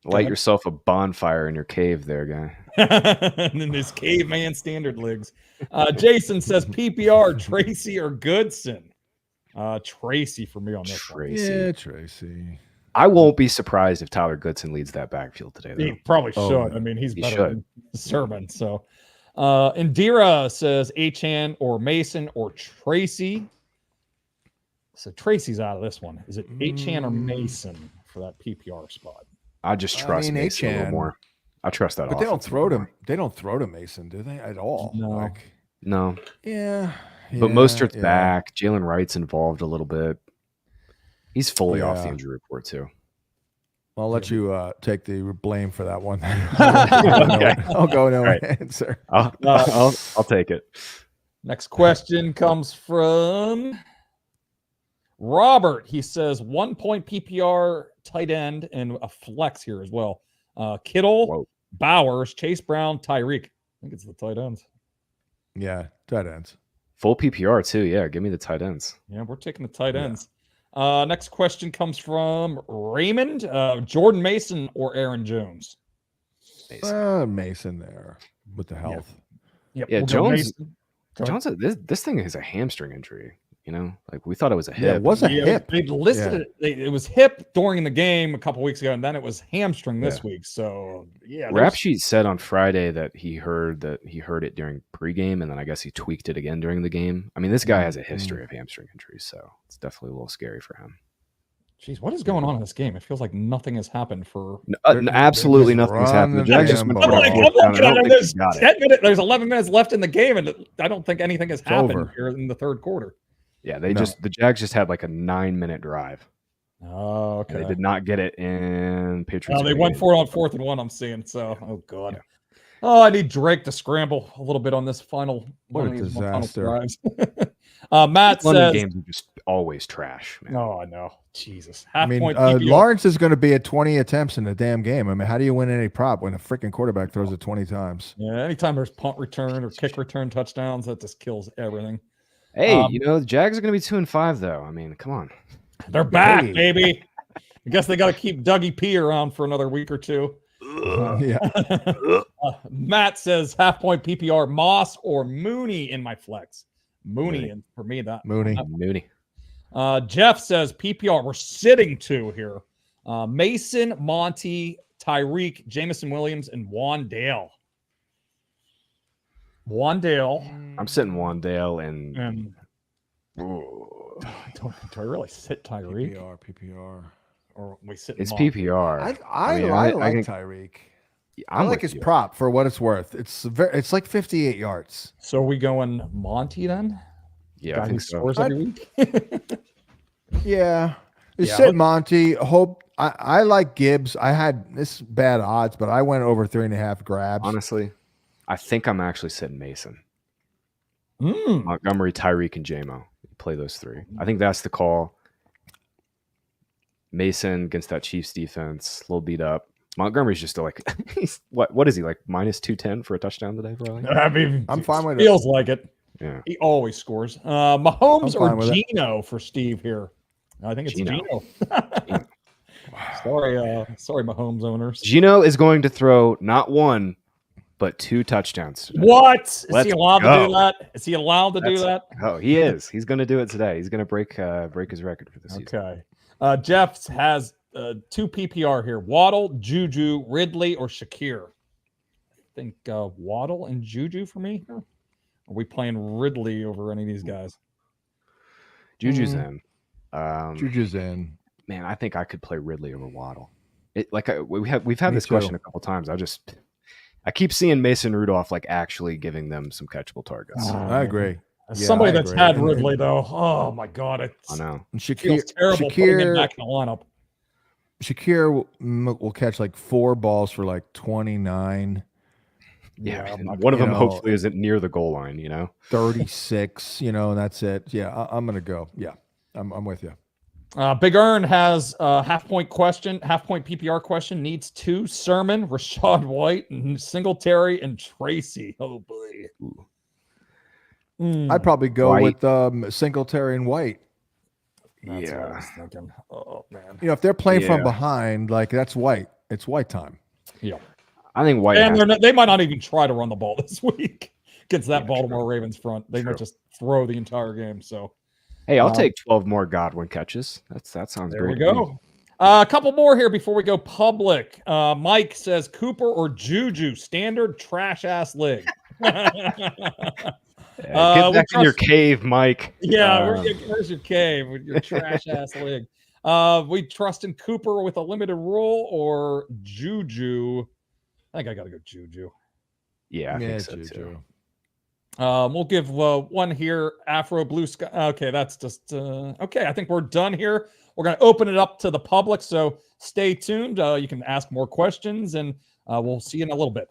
S4: light yourself a bonfire in your cave there, guy.
S3: And then there's Caveman Standard Leagues. Jason says PPR, Tracy or Goodson? Tracy for me on this one.
S2: Yeah, Tracy.
S4: I won't be surprised if Tyler Goodson leads that backfield today, though.
S3: He probably should. I mean, he's better than Sermon. So, Indira says Achane or Mason or Tracy. So Tracy's out of this one. Is it Achane or Mason for that PPR spot?
S4: I just trust Mason a little more. I trust that.
S2: But they don't throw to Mason, do they? At all?
S3: No.
S4: No.
S2: Yeah.
S4: But Mostert's back. Jalen Wright's involved a little bit. He's fully off the injury report too.
S2: I'll let you take the blame for that one. I'll go no answer.
S4: I'll take it.
S3: Next question comes from Robert. He says 1 point PPR tight end and a flex here as well. Kittle, Bowers, Chase Brown, Tyreek. I think it's the tight ends.
S2: Yeah, tight ends.
S4: Full PPR too. Yeah, give me the tight ends.
S3: Yeah, we're taking the tight ends. Next question comes from Raymond. Jordan Mason or Aaron Jones?
S2: Mason there with the health.
S3: Yeah,
S4: we'll Jones. This thing is a hamstring injury. You know, like we thought it was a hip.
S2: Yeah, it was a hip.
S3: They listed it. It was hip during the game a couple weeks ago, and then it was hamstring this week. So
S4: Rap Sheet said on Friday that he heard it during pregame, and then I guess he tweaked it again during the game. I mean, this guy has a history of hamstring injuries, so it's definitely a little scary for him.
S3: Jeez, what is going on in this game? It feels like nothing has happened for
S4: absolutely nothing has happened. The Jags just went
S3: there's 11 minutes left in the game, and I don't think anything has happened here in the third quarter.
S4: Yeah, the Jags just had like a 9-minute drive.
S3: Oh, okay.
S4: They did not get it in Patriots.
S3: They went for it on 4th and 1. I'm seeing. So, oh god. Oh, I need Drake to scramble a little bit on this final.
S2: What a
S3: one of these final
S2: disaster.
S3: drives. Matt
S4: London
S3: says,
S4: games are just always trash, man.
S3: "Oh, I know, Jesus."
S2: I
S3: Half
S2: mean,
S3: point PPR.
S2: Lawrence is going to be at 20 attempts in a damn game. I mean, how do you win any prop when a freaking quarterback throws it 20 times?
S3: Yeah, anytime there's punt return or kick return touchdowns, that just kills everything.
S4: Hey, the Jags are going to be 2-5 though. I mean, come on.
S3: They're back,
S2: Hey.
S3: baby. I guess they got to keep Dougie P around for another week or two.
S2: Yeah.
S3: Matt says half point PPR, Moss or Mooney in my flex. Mooney,
S4: Mooney.
S3: and for me that
S2: Mooney.
S4: Mooney.
S3: Jeff says PPR. We're sitting two here. Mason, Monty, Tyreek, Jamison Williams, and Wandale.
S4: I'm sitting Wandale and
S3: And do I really sit Tyreek?
S2: PPR.
S3: Or we sit
S4: it's
S3: Monty?
S4: PPR.
S2: I
S4: mean,
S2: like
S4: can-
S2: Tyreek. I
S4: I'm
S2: like
S4: with
S2: his
S4: you.
S2: prop for what it's worth. It's like 58 yards.
S3: So are we going Monty then?
S4: Yeah, I
S3: Guy who
S4: think so.
S3: scores every week.
S2: Yeah. Just
S3: Yeah,
S2: sit
S3: let's-
S2: Monty. Hope I like Gibbs. I had this bad odds, but I went over 3.5 grabs.
S4: Honestly, I think I'm actually sitting Mason,
S3: Mm.
S4: Montgomery, Tyreek, and JMO. Play those three. I think that's the call. Mason against that Chiefs defense, a little beat up. Montgomery's just like he's what is he like minus 210 for a touchdown today, probably?
S3: I mean,
S2: I'm fine with it.
S3: feels like it.
S4: Yeah.
S3: He always scores. Mahomes
S2: I'm fine
S3: or
S2: with it.
S3: Geno for Steve here? I think it's
S4: Geno.
S3: Geno. Sorry, Mahomes owners.
S4: Gino is going to throw not one, but 2 touchdowns today.
S3: What? Is
S4: Let's
S3: he allowed to
S4: go.
S3: do that? Is he allowed to do that?
S4: Oh, he is. He's going to do it today. He's going to break his record for this season.
S3: Okay. Jeff has 2 PPR here: Waddle, Juju, Ridley, or Shakir. I think Waddle and Juju for me. Are we playing Ridley over any of these guys?
S4: Juju's in.
S2: Juju's in.
S4: Man, I think I could play Ridley over Waddle. We've had
S2: Me
S4: this
S2: too.
S4: question a couple times. I keep seeing Mason Rudolph like actually giving them some catchable targets.
S2: I agree.
S3: As
S2: Yeah,
S3: somebody
S2: I
S3: that's
S2: agree.
S3: had
S2: And-
S3: Ridley though, oh my god, it
S4: I know.
S2: And
S3: feels terrible putting him back in the lineup.
S2: Shakir will catch like 4 balls for like 29,
S4: Yeah,
S3: I'm
S4: and
S3: not-
S4: one of
S2: you
S4: them
S2: know,
S4: hopefully isn't near the goal line.
S2: 36, and that's it. Yeah, I'm gonna go. Yeah, I'm with you.
S3: Big Earn has a half point PPR question. Needs 2: Sermon, Rashad White, and Singletary, and Tracy. Oh boy.
S2: I'd probably go
S4: White.
S2: with Singletary and White.
S3: That's what I was thinking. Oh man.
S2: If they're playing from
S4: Yeah.
S2: behind, like that's White. It's White time.
S3: Yeah.
S4: I think White.
S3: And
S4: has-
S3: they might not even try to run the ball this week against that
S4: Yeah,
S3: Baltimore
S4: true.
S3: Ravens front. They might
S4: True.
S3: just throw the entire game. So
S4: Hey, I'll take 12 more Godwin catches. That sounds
S3: there
S4: great.
S3: we
S4: to me.
S3: go. A couple more here before we go public. Mike says Cooper or Juju, standard trash ass league.
S4: Get
S3: we
S4: back in your
S3: trust-
S4: cave, Mike.
S3: Yeah,
S4: Um,
S3: where's your cave with your trash ass league? We trust in Cooper with a limited rule or Juju. I think I got to go Juju.
S4: Yeah, I
S2: Yeah,
S4: think so
S2: Juju.
S4: too.
S3: We'll give one here. Afro Blue Sky. Okay, that's just okay. I think we're done here. We're going to open it up to the public, so stay tuned. You can ask more questions, and we'll see you in a little bit.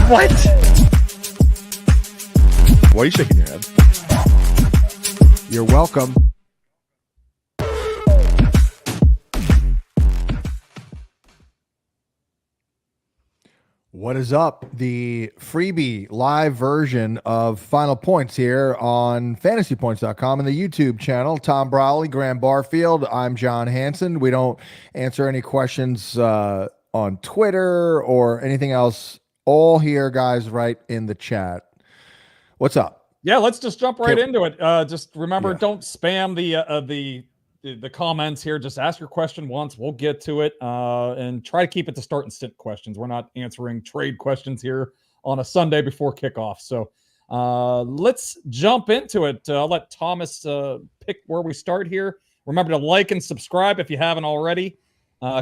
S3: What?
S1: Why are you shaking your head?
S2: You're welcome. What is up? The freebie live version of Final Points here on FantasyPoints.com and the YouTube channel. Tom Brawley, Graham Barfield. I'm John Hansen. We don't answer any questions on Twitter or anything else. All here, guys, right in the chat. What's up?
S3: Yeah, let's just jump right into it. Just remember,
S2: Yeah.
S3: don't spam the comments here. Just ask your question once. We'll get to it, and try to keep it to start and sit questions. We're not answering trade questions here on a Sunday before kickoff. So let's jump into it. I'll let Thomas pick where we start here. Remember to like and subscribe if you haven't already.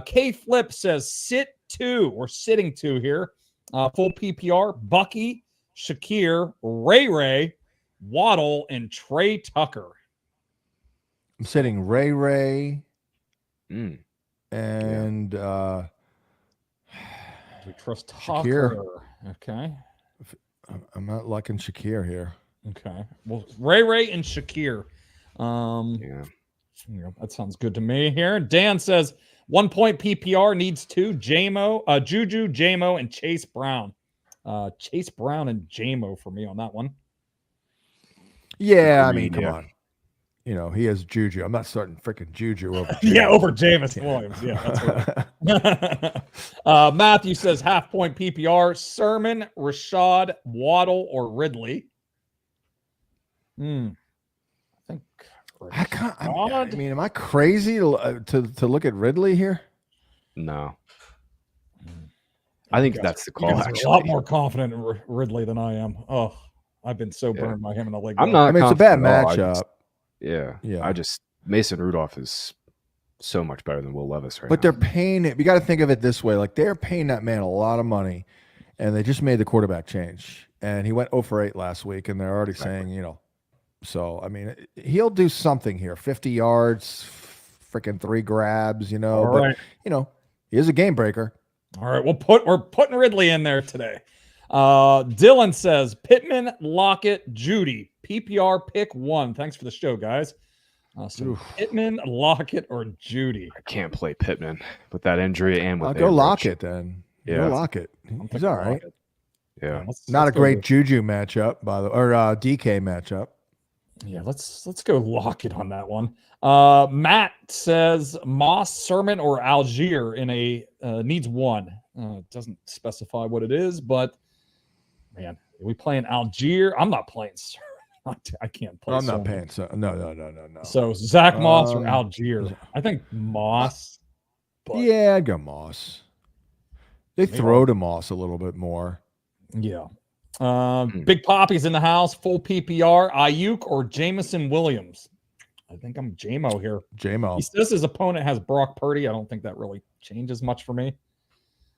S3: K Flip says sit two or sitting two here. Full PPR, Bucky, Shakir, Ray, Waddle, and Trey Tucker.
S2: I'm sitting Ray,
S4: Mm.
S2: and
S3: We trust
S2: Shakir.
S3: Tucker. Okay.
S2: I'm not liking Shakir here.
S3: Okay. Well, Ray and Shakir.
S4: Yeah.
S3: That sounds good to me here. Dan says 1 point PPR needs two. Juju, Jamo, and Chase Brown. Chase Brown and Jamo for me on that one.
S2: Yeah, I mean,
S4: Agreed,
S2: come
S4: yeah.
S2: on. You know, he has Juju. I'm not starting freaking Juju over.
S3: Yeah, over Jameis Williams. Yeah, that's right. Matthew says 0.5 point PPR. Sermon, Rashad, Waddle, or Ridley. I think.
S2: I mean, am I crazy to look at Ridley here?
S4: No. I think that's the
S3: You
S4: call,
S3: guys are
S4: actually.
S3: a lot more confident in Ridley than I am. Oh, I've been so burned by him in the league.
S4: I'm not.
S2: I mean, it's a bad
S4: confident at all.
S2: matchup.
S4: Yeah. Mason Rudolph is so much better than Will Levis right
S2: But
S4: now.
S2: they're paying it. You got to think of it this way: like they're paying that man a lot of money, and they just made the quarterback change, and he went 0 for 8 last week, and they're already saying, you know. So I mean, he'll do something here: 50 yards, freaking 3 grabs, you know.
S3: All
S2: but
S3: right.
S2: you know, he is a game breaker.
S3: All right, we're putting Ridley in there today. Dylan says Pittman, Lockett, Judy, PPR pick 1. Thanks for the show, guys. So Pittman, Lockett, or Judy.
S4: I can't play Pittman with that injury and with
S2: I'll go
S4: Andrew.
S2: Lockett then.
S4: Yeah.
S2: Go Lockett. He's all right.
S3: Lockett.
S4: Yeah.
S2: Not a
S3: go
S2: great
S3: with-
S2: Juju matchup, by the or DK matchup.
S3: Yeah, let's go Lockett on that one. Matt says Moss, Sermon, or Algier in a needs 1. Doesn't specify what it is, but man, are we playing Algier? I'm not playing Sermon. I can't play.
S2: I'm not
S3: Sermon.
S2: paying. So no.
S3: So Zach Moss or
S2: Um,
S3: Algier? I think Moss. But
S2: Yeah, I'd go Moss. They
S3: Maybe.
S2: throw to Moss a little bit more.
S3: Yeah. Big Poppy's in the house. Full PPR. Ayuk or Jamison Williams? I think I'm Jamo here.
S2: J-Mo.
S3: He says his opponent has Brock Purdy. I don't think that really changes much for me.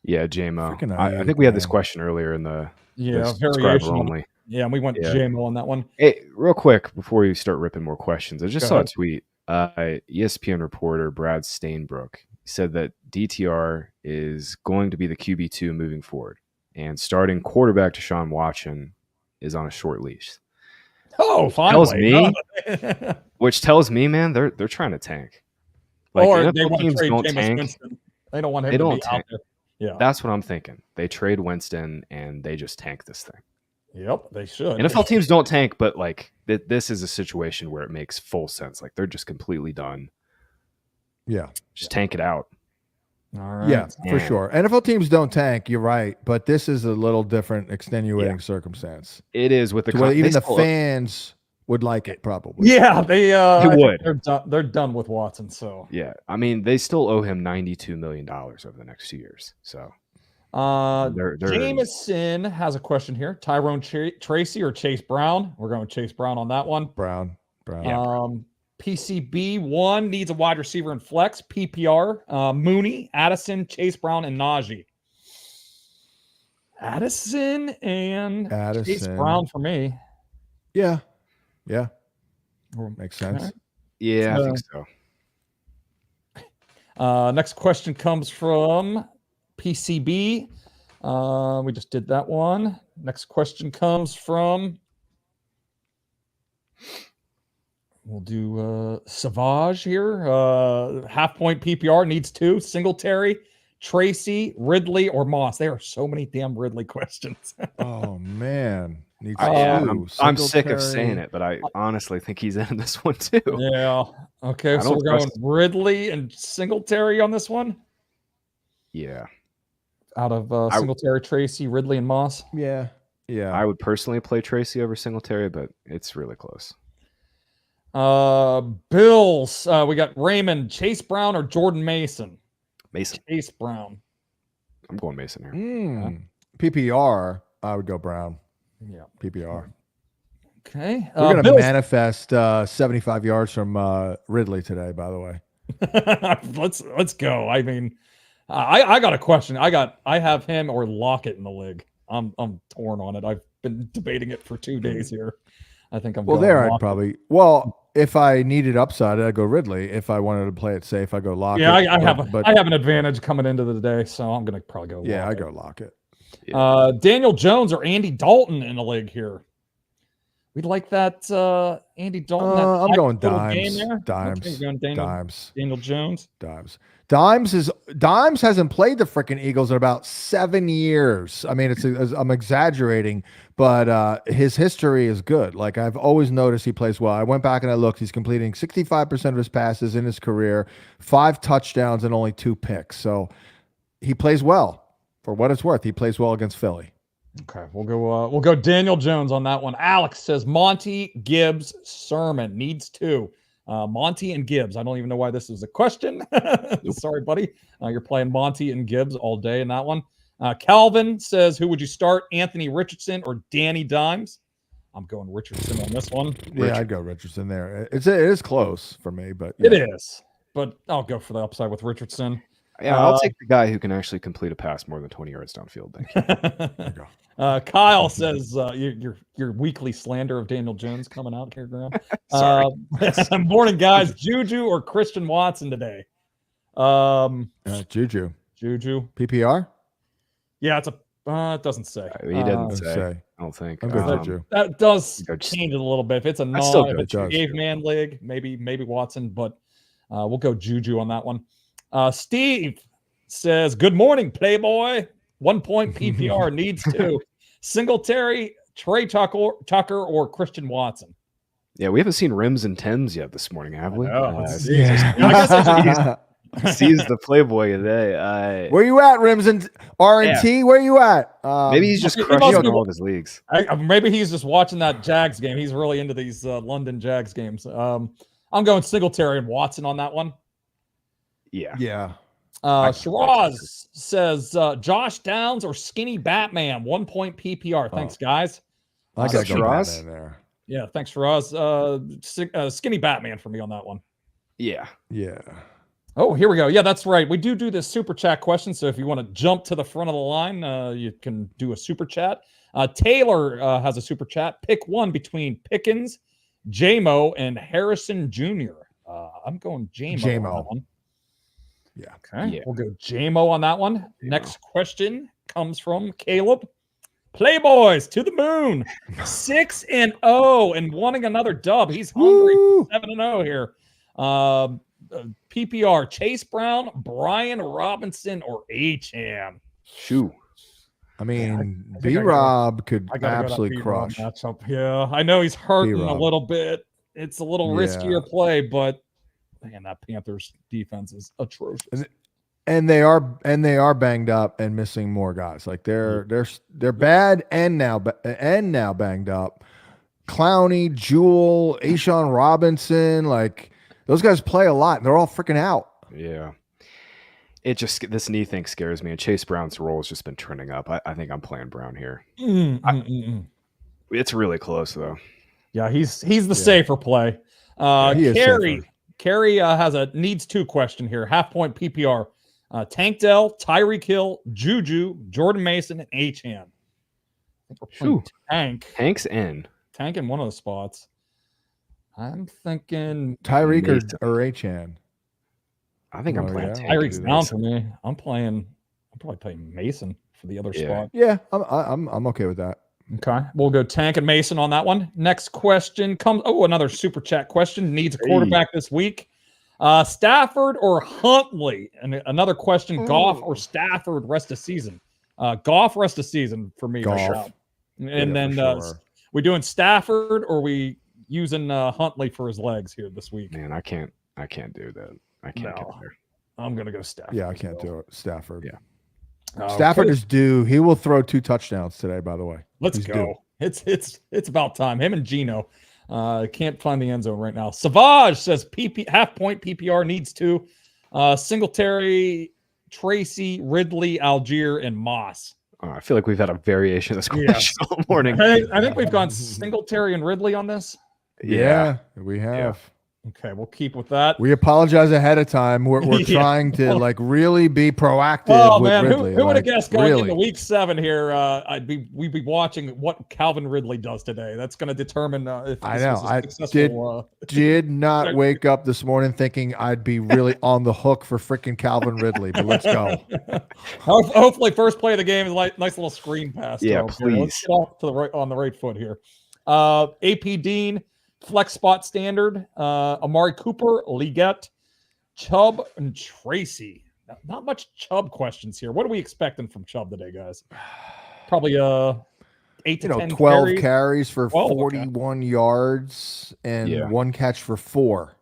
S4: Yeah, JMO.
S2: Freaking
S4: I
S2: Ayuk,
S4: think we had this
S2: man.
S4: question earlier in the
S3: Variation.
S4: subscriber
S3: of-
S4: only.
S3: Yeah, and we went
S4: Yeah.
S3: JMO on that one.
S4: Hey, real quick before you start ripping more questions, I just
S3: Go
S4: saw
S3: ahead.
S4: a tweet. ESPN reporter Brad Stainbrook said that DTR is going to be the QB2 moving forward, and starting quarterback Deshaun Watson is on a short leash.
S3: Oh,
S4: Tells
S3: finally.
S4: me- Which tells me, man, they're trying to tank.
S3: Or
S4: NFL
S3: they want to
S4: teams
S3: trade
S4: don't
S3: Jameis
S4: tank.
S3: Winston. They don't want him
S4: They
S3: to
S4: don't
S3: be
S4: tank.
S3: out there. Yeah.
S4: That's what I'm thinking. They trade Winston and they just tank this thing.
S3: Yep, they should.
S4: NFL teams don't tank, but like this is a situation where it makes full sense. Like they're just completely done.
S2: Yeah.
S4: Just tank it out.
S3: All right.
S2: Yeah, for
S4: Yeah.
S2: sure. NFL teams don't tank. You're right, but this is a little different, extenuating circumstance.
S4: It is with the
S2: To where
S4: they
S2: even the
S4: still-
S2: fans would like it, probably.
S3: Yeah, they I think
S4: would.
S3: they're done with Watson. So
S4: Yeah, I mean they still owe him $92 million over the next 2 years. So they're
S3: Jameson has a question here: Tyrone Tracy or Chase Brown? We're going with Chase Brown on that one.
S2: Brown.
S3: PCB 1 needs a wide receiver in flex. PPR Mooney, Addison, Chase Brown, and Najee. Addison and Chase Brown for me.
S2: Yeah. Makes sense.
S3: Okay.
S4: yeah, I think so.
S3: Next question comes from PCB. We just did that one. Next question comes from. We'll do Savage here. 0.5 PPR needs 2. Singletary, Tracy, Ridley, or Moss? There are so many damn Ridley questions.
S2: Oh man, needs
S4: I'm sick of
S2: Singletary.
S4: saying it, but I honestly think he's in this one too.
S3: Yeah. Okay,
S4: I
S3: so
S4: don't
S3: we're going
S4: trust-
S3: Ridley and Singletary on this one.
S4: Yeah,
S3: Out of Singletary, Tracy, Ridley, and Moss.
S2: Yeah, yeah.
S4: I would personally play Tracy over Singletary, but it's really close.
S3: Bills. We got Raymond, Chase Brown, or Jordan Mason.
S4: Mason.
S3: Chase Brown.
S4: I'm going Mason here.
S2: PPR. I would go Brown.
S3: Yeah.
S2: PPR.
S3: Okay.
S2: We're gonna
S3: Bills.
S2: manifest 75 yards from Ridley today. By the way,
S3: let's go. I mean, I got a question. I have him or Lockett in the league. I'm torn on it. I've been debating it for 2 days here. I think I'm
S2: well
S3: going
S2: there. I'd
S3: Lockett.
S2: probably if I needed upside, I'd go Ridley. If I wanted to play it safe, I go Lockett.
S3: Yeah, I have an advantage coming into the day, so I'm gonna probably go.
S2: Yeah,
S3: Lockett.
S2: I go Lockett.
S4: Yeah.
S3: Daniel Jones or Andy Dalton in the league here. We'd like that Andy Dalton.
S2: I'm going
S3: Dimes.
S2: Dimes.
S3: Okay, you're going
S2: Dimes.
S3: Daniel Jones.
S2: Dimes hasn't played the freaking Eagles in about 7 years. I mean, I'm exaggerating, but his history is good. Like I've always noticed he plays well. I went back and I looked. He's completing 65% of his passes in his career, 5 touchdowns and only 2 picks. So he plays well. For what it's worth, he plays well against Philly.
S3: Okay, we'll go Daniel Jones on that one. Alex says Monty, Gibbs, Sermon needs 2. Monty and Gibbs. I don't even know why this is a question. Sorry, buddy. You're playing Monty and Gibbs all day in that one. Calvin says, who would you start, Anthony Richardson or Danny Dimes? I'm going Richardson on this one.
S2: Yeah, I'd go Richardson there. It is close for me, but
S3: It is. But I'll go for the upside with Richardson.
S4: Yeah, I'll take the guy who can actually complete a pass more than 20 yards downfield. Thank you.
S2: There you go.
S3: Kyle says your weekly slander of Daniel Jones coming out here, Graham.
S4: Sorry.
S3: Morning, guys. Juju or Christian Watson today?
S2: Juju. PPR?
S3: Yeah, it's it doesn't say.
S4: He didn't say. I don't think.
S2: I'm good Juju.
S3: That does
S4: Go just-
S3: change it a little bit. If it's a caveman league, maybe Watson, but we'll go Juju on that one. Steve says, good morning, Playboy. 1 point PPR needs 2. Singletary, Trey Tucker, or Christian Watson.
S4: Yeah, we haven't seen rims and Tims yet this morning, have we?
S2: Yeah.
S3: I guess I should
S4: Sees the Playboy today.
S2: Where you at, Rims and R&T? Where you at?
S4: Maybe he's just crushing all of his leagues.
S3: maybe he's just watching that Jags game. He's really into these London Jags games. I'm going Singletary and Watson on that one.
S2: Yeah.
S3: Shiraz says Josh Downs or Skinny Batman. 1 point PPR. Thanks, guys.
S2: I got
S4: Shiraz?
S2: in there.
S3: Yeah, thanks, Shiraz. Skinny Batman for me on that one.
S4: Yeah.
S2: Yeah.
S3: Oh, here we go. Yeah, that's right. We do this super chat question. So if you want to jump to the front of the line, you can do a super chat. Taylor has a super chat. Pick one between Pickens, J-Mo, and Harrison Jr. I'm going J-Mo. On that one.
S2: Yeah.
S3: Okay. We'll go J-Mo on that one. Next question comes from Caleb. Playboys to the moon. 6-0 and wanting another dub. He's hungry. 7-0 here. PPR, Chase Brown, Brian Robinson, or H-Ham.
S4: Shoo.
S2: I mean, B-Rob could absolutely crush.
S3: Matchup. Yeah, I know he's hurting a little bit. It's a little riskier play, but man, that Panthers defense is atrocious.
S2: And they are banged up and missing more guys. Like they're bad and now banged up. Clowney, Jewel, Ashawn Robinson, like those guys play a lot and they're all freaking out.
S4: Yeah. This knee thing scares me, and Chase Brown's role has just been trending up. I think I'm playing Brown here. It's really close though.
S3: Yeah, he's the safer play. Carrie has a needs 2 question here. 0.5 point PPR. Tank Dell, Tyreek Hill, Juju, Jordan Mason, and H-Han. I think we're playing Tank.
S4: Tank's in.
S3: Tank in one of the spots. I'm thinking
S2: Tyreek or H-Han.
S4: I think I'm playing Tank.
S3: Tyreek's down for me. I'm probably playing Mason for the other spot.
S2: Yeah, I'm okay with that.
S3: Okay, we'll go Tank and Mason on that one. Next question comes. Oh, another super chat question. Needs a quarterback this week. Stafford or Huntley? And another question: Goff or Stafford rest of season? Goff rest of season for me.
S2: Goff.
S3: Right now. And then
S2: sure.
S3: we doing Stafford or we using Huntley for his legs here this week?
S4: Man, I can't do that. I can't get there.
S3: I'm gonna go Stafford.
S2: Yeah, I can't do it. Stafford.
S4: Yeah.
S2: Stafford is due. He will throw 2 touchdowns today, by the way.
S3: Let's
S2: He's
S3: go.
S2: due.
S3: It's about time. Him and Gino. Can't find the end zone right now. Savage says half point PPR needs 2. Singletary, Tracy, Ridley, Algier, and Moss.
S4: I feel like we've had a variation of this question all morning.
S3: I think we've gone Singletary and Ridley on this.
S2: Yeah, we have.
S4: Yeah.
S3: Okay, we'll keep with that.
S2: We apologize ahead of time. We're trying to really be proactive with Ridley.
S3: Who would have guessed going
S2: really?
S3: into week 7 here? We'd be watching what Calvin Ridley does today. That's going to determine if
S2: I
S3: this
S2: know.
S3: was a
S2: I
S3: successful,
S2: did not wake up this morning thinking I'd be really on the hook for freaking Calvin Ridley, but let's go.
S3: Hopefully, first play of the game is like nice little screen pass.
S4: Yeah,
S3: Let's
S4: please.
S3: get off to the right on the right foot here. AP Dean. Flex spot standard, Amari Cooper, Leggett, Chubb, and Tracy. Not much Chubb questions here. What are we expecting from Chubb today, guys? Probably 8 to 10
S2: 12 carries for
S3: 12,
S2: 41 yards and 1 catch for 4.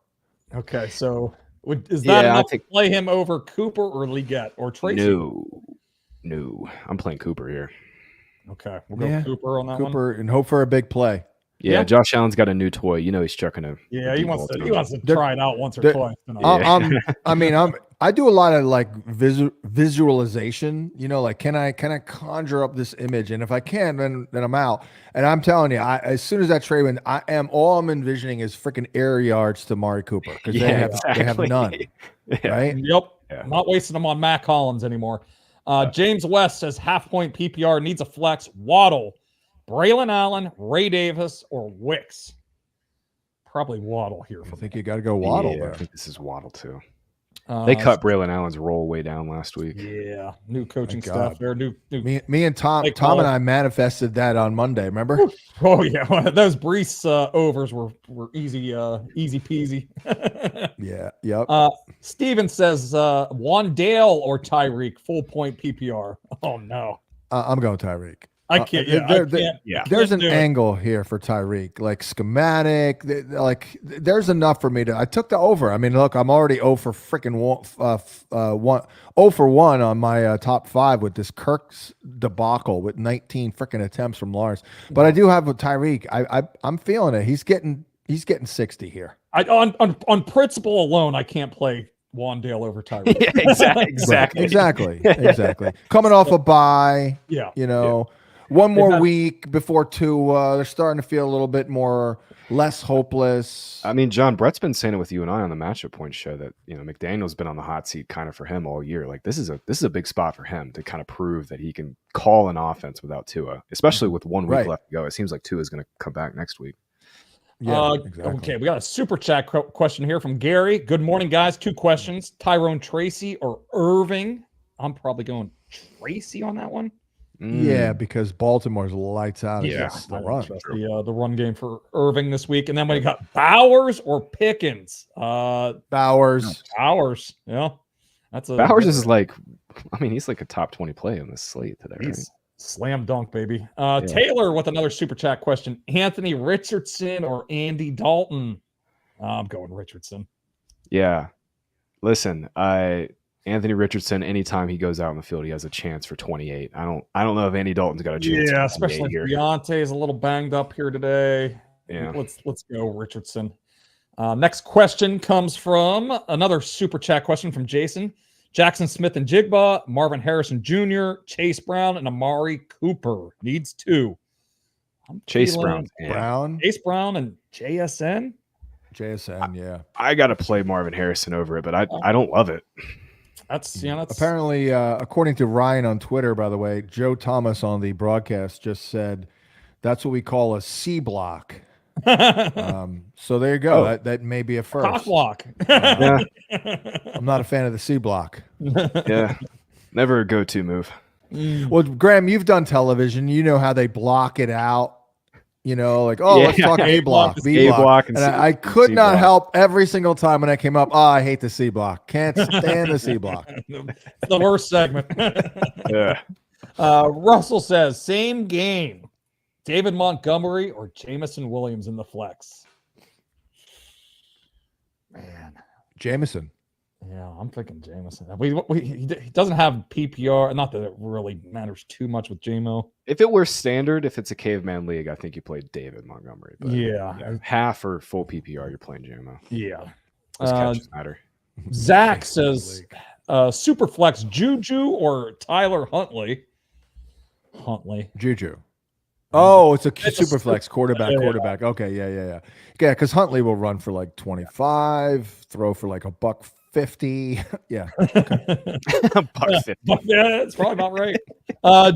S3: Okay, so is that enough to play him over Cooper or Leggett or Tracy?
S4: No. I'm playing Cooper here.
S3: Okay, we'll go Cooper on that one.
S2: Cooper and hope for a big play.
S4: Yeah, Josh Allen's got a new toy. You know he's chucking a.
S3: Yeah, he wants to try it out once or twice.
S2: I do a lot of like visualization. You know, like can I conjure up this image? And if I can, then I'm out. And I'm telling you, as soon as that trade went, all I'm envisioning is freaking air yards to Amari Cooper because they have none. Right?
S3: Yep. Yeah. I'm not wasting them on Matt Collins anymore. James West says half point PPR needs a flex. Waddle. Braylon Allen, Ray Davis, or Wicks? Probably Waddle here.
S2: I think you got to go Waddle there.
S4: I think this is Waddle too. They cut Braylon Allen's roll way down last week.
S3: Yeah, new coaching staff there. New
S2: me and Tom and I manifested that on Monday. Remember?
S3: Oh yeah, those Brees overs were easy peasy.
S2: Yeah. Yep.
S3: Steven says Wandale or Tyreek full point PPR. Oh no,
S2: I'm going Tyreek.
S3: I can't.
S2: There's an angle here for Tyreek, like schematic. There's enough for me to. I took the over. I mean, look, I'm already 0 for freaking 0 for 1 on my top 5 with this Kirk's debacle with 19 freaking attempts from Lawrence. But I do have with Tyreek. I'm feeling it. He's getting 60 here.
S3: On principle alone, I can't play Wandale over Tyreek.
S4: Yeah,
S2: exactly. Coming off a bye.
S3: Yeah.
S2: You know. One more week before 2. They're starting to feel a little bit less hopeless.
S4: I mean, John, Brett's been saying it with you and I on the matchup point show that McDaniel's been on the hot seat kind of for him all year. Like this is a big spot for him to kind of prove that he can call an offense without Tua, especially with 1 week left to go. It seems like Tua is going to come back next week.
S2: Yeah, exactly.
S3: Okay, we got a super chat question here from Gary. Good morning, guys. 2 questions: Tyrone Tracy or Irving? I'm probably going Tracy on that one.
S2: Yeah, because Baltimore's lights out.
S3: The run. The run game for Irving this week, and then we got Bowers or Pickens.
S2: Bowers.
S3: Yeah,
S4: Bowers is like, I mean, he's like a top 20 play on this slate today. Right?
S3: Slam dunk, baby. Taylor with another super chat question: Anthony Richardson or Andy Dalton? I'm going Richardson.
S4: Yeah, listen, Anthony Richardson, anytime he goes out in the field, he has a chance for 28. I don't know if Andy Dalton's got a chance.
S3: Yeah, especially if Deontay is a little banged up here today.
S4: Yeah.
S3: Let's go Richardson. Next question comes from another super chat question from Jason. Jackson Smith and Jigba, Marvin Harrison Jr., Chase Brown, and Amari Cooper. Needs 2.
S4: Chase Brown.
S3: Chase Brown and JSN?
S2: JSN, yeah.
S4: I got to play Marvin Harrison over it, but I don't love it.
S3: That's
S2: apparently, according to Ryan on Twitter, by the way, Joe Thomas on the broadcast just said that's what we call a C block. So there you go. That may be a first.
S3: Cock block.
S2: I'm not a fan of the C block.
S4: Yeah, never a go-to move.
S2: Well, Graham, you've done television. You know how they block it out Like, let's talk A block, B block. And I could not help every single time when that came up. I hate the C block. Can't stand the C block.
S3: It's the worst segment.
S4: Yeah.
S3: Russell says, same game. David Montgomery or Jameson Williams in the flex? Man.
S2: Jameson.
S3: Yeah, I'm thinking Jameson. He doesn't have PPR. Not that it really matters too much with JMO.
S4: If it were standard, if it's a caveman league, I think you play David Montgomery. But
S3: yeah.
S4: Half or full PPR, you're playing JMO.
S3: Yeah.
S4: Those catches matter.
S3: Zach says, Superflex Juju or Tyler Huntley?
S2: Juju. Oh, it's a super flex quarterback. Okay, yeah. Yeah, because Huntley will run for like 25, throw for like $150. Yeah.
S4: $150.
S3: Yeah, that's probably about right.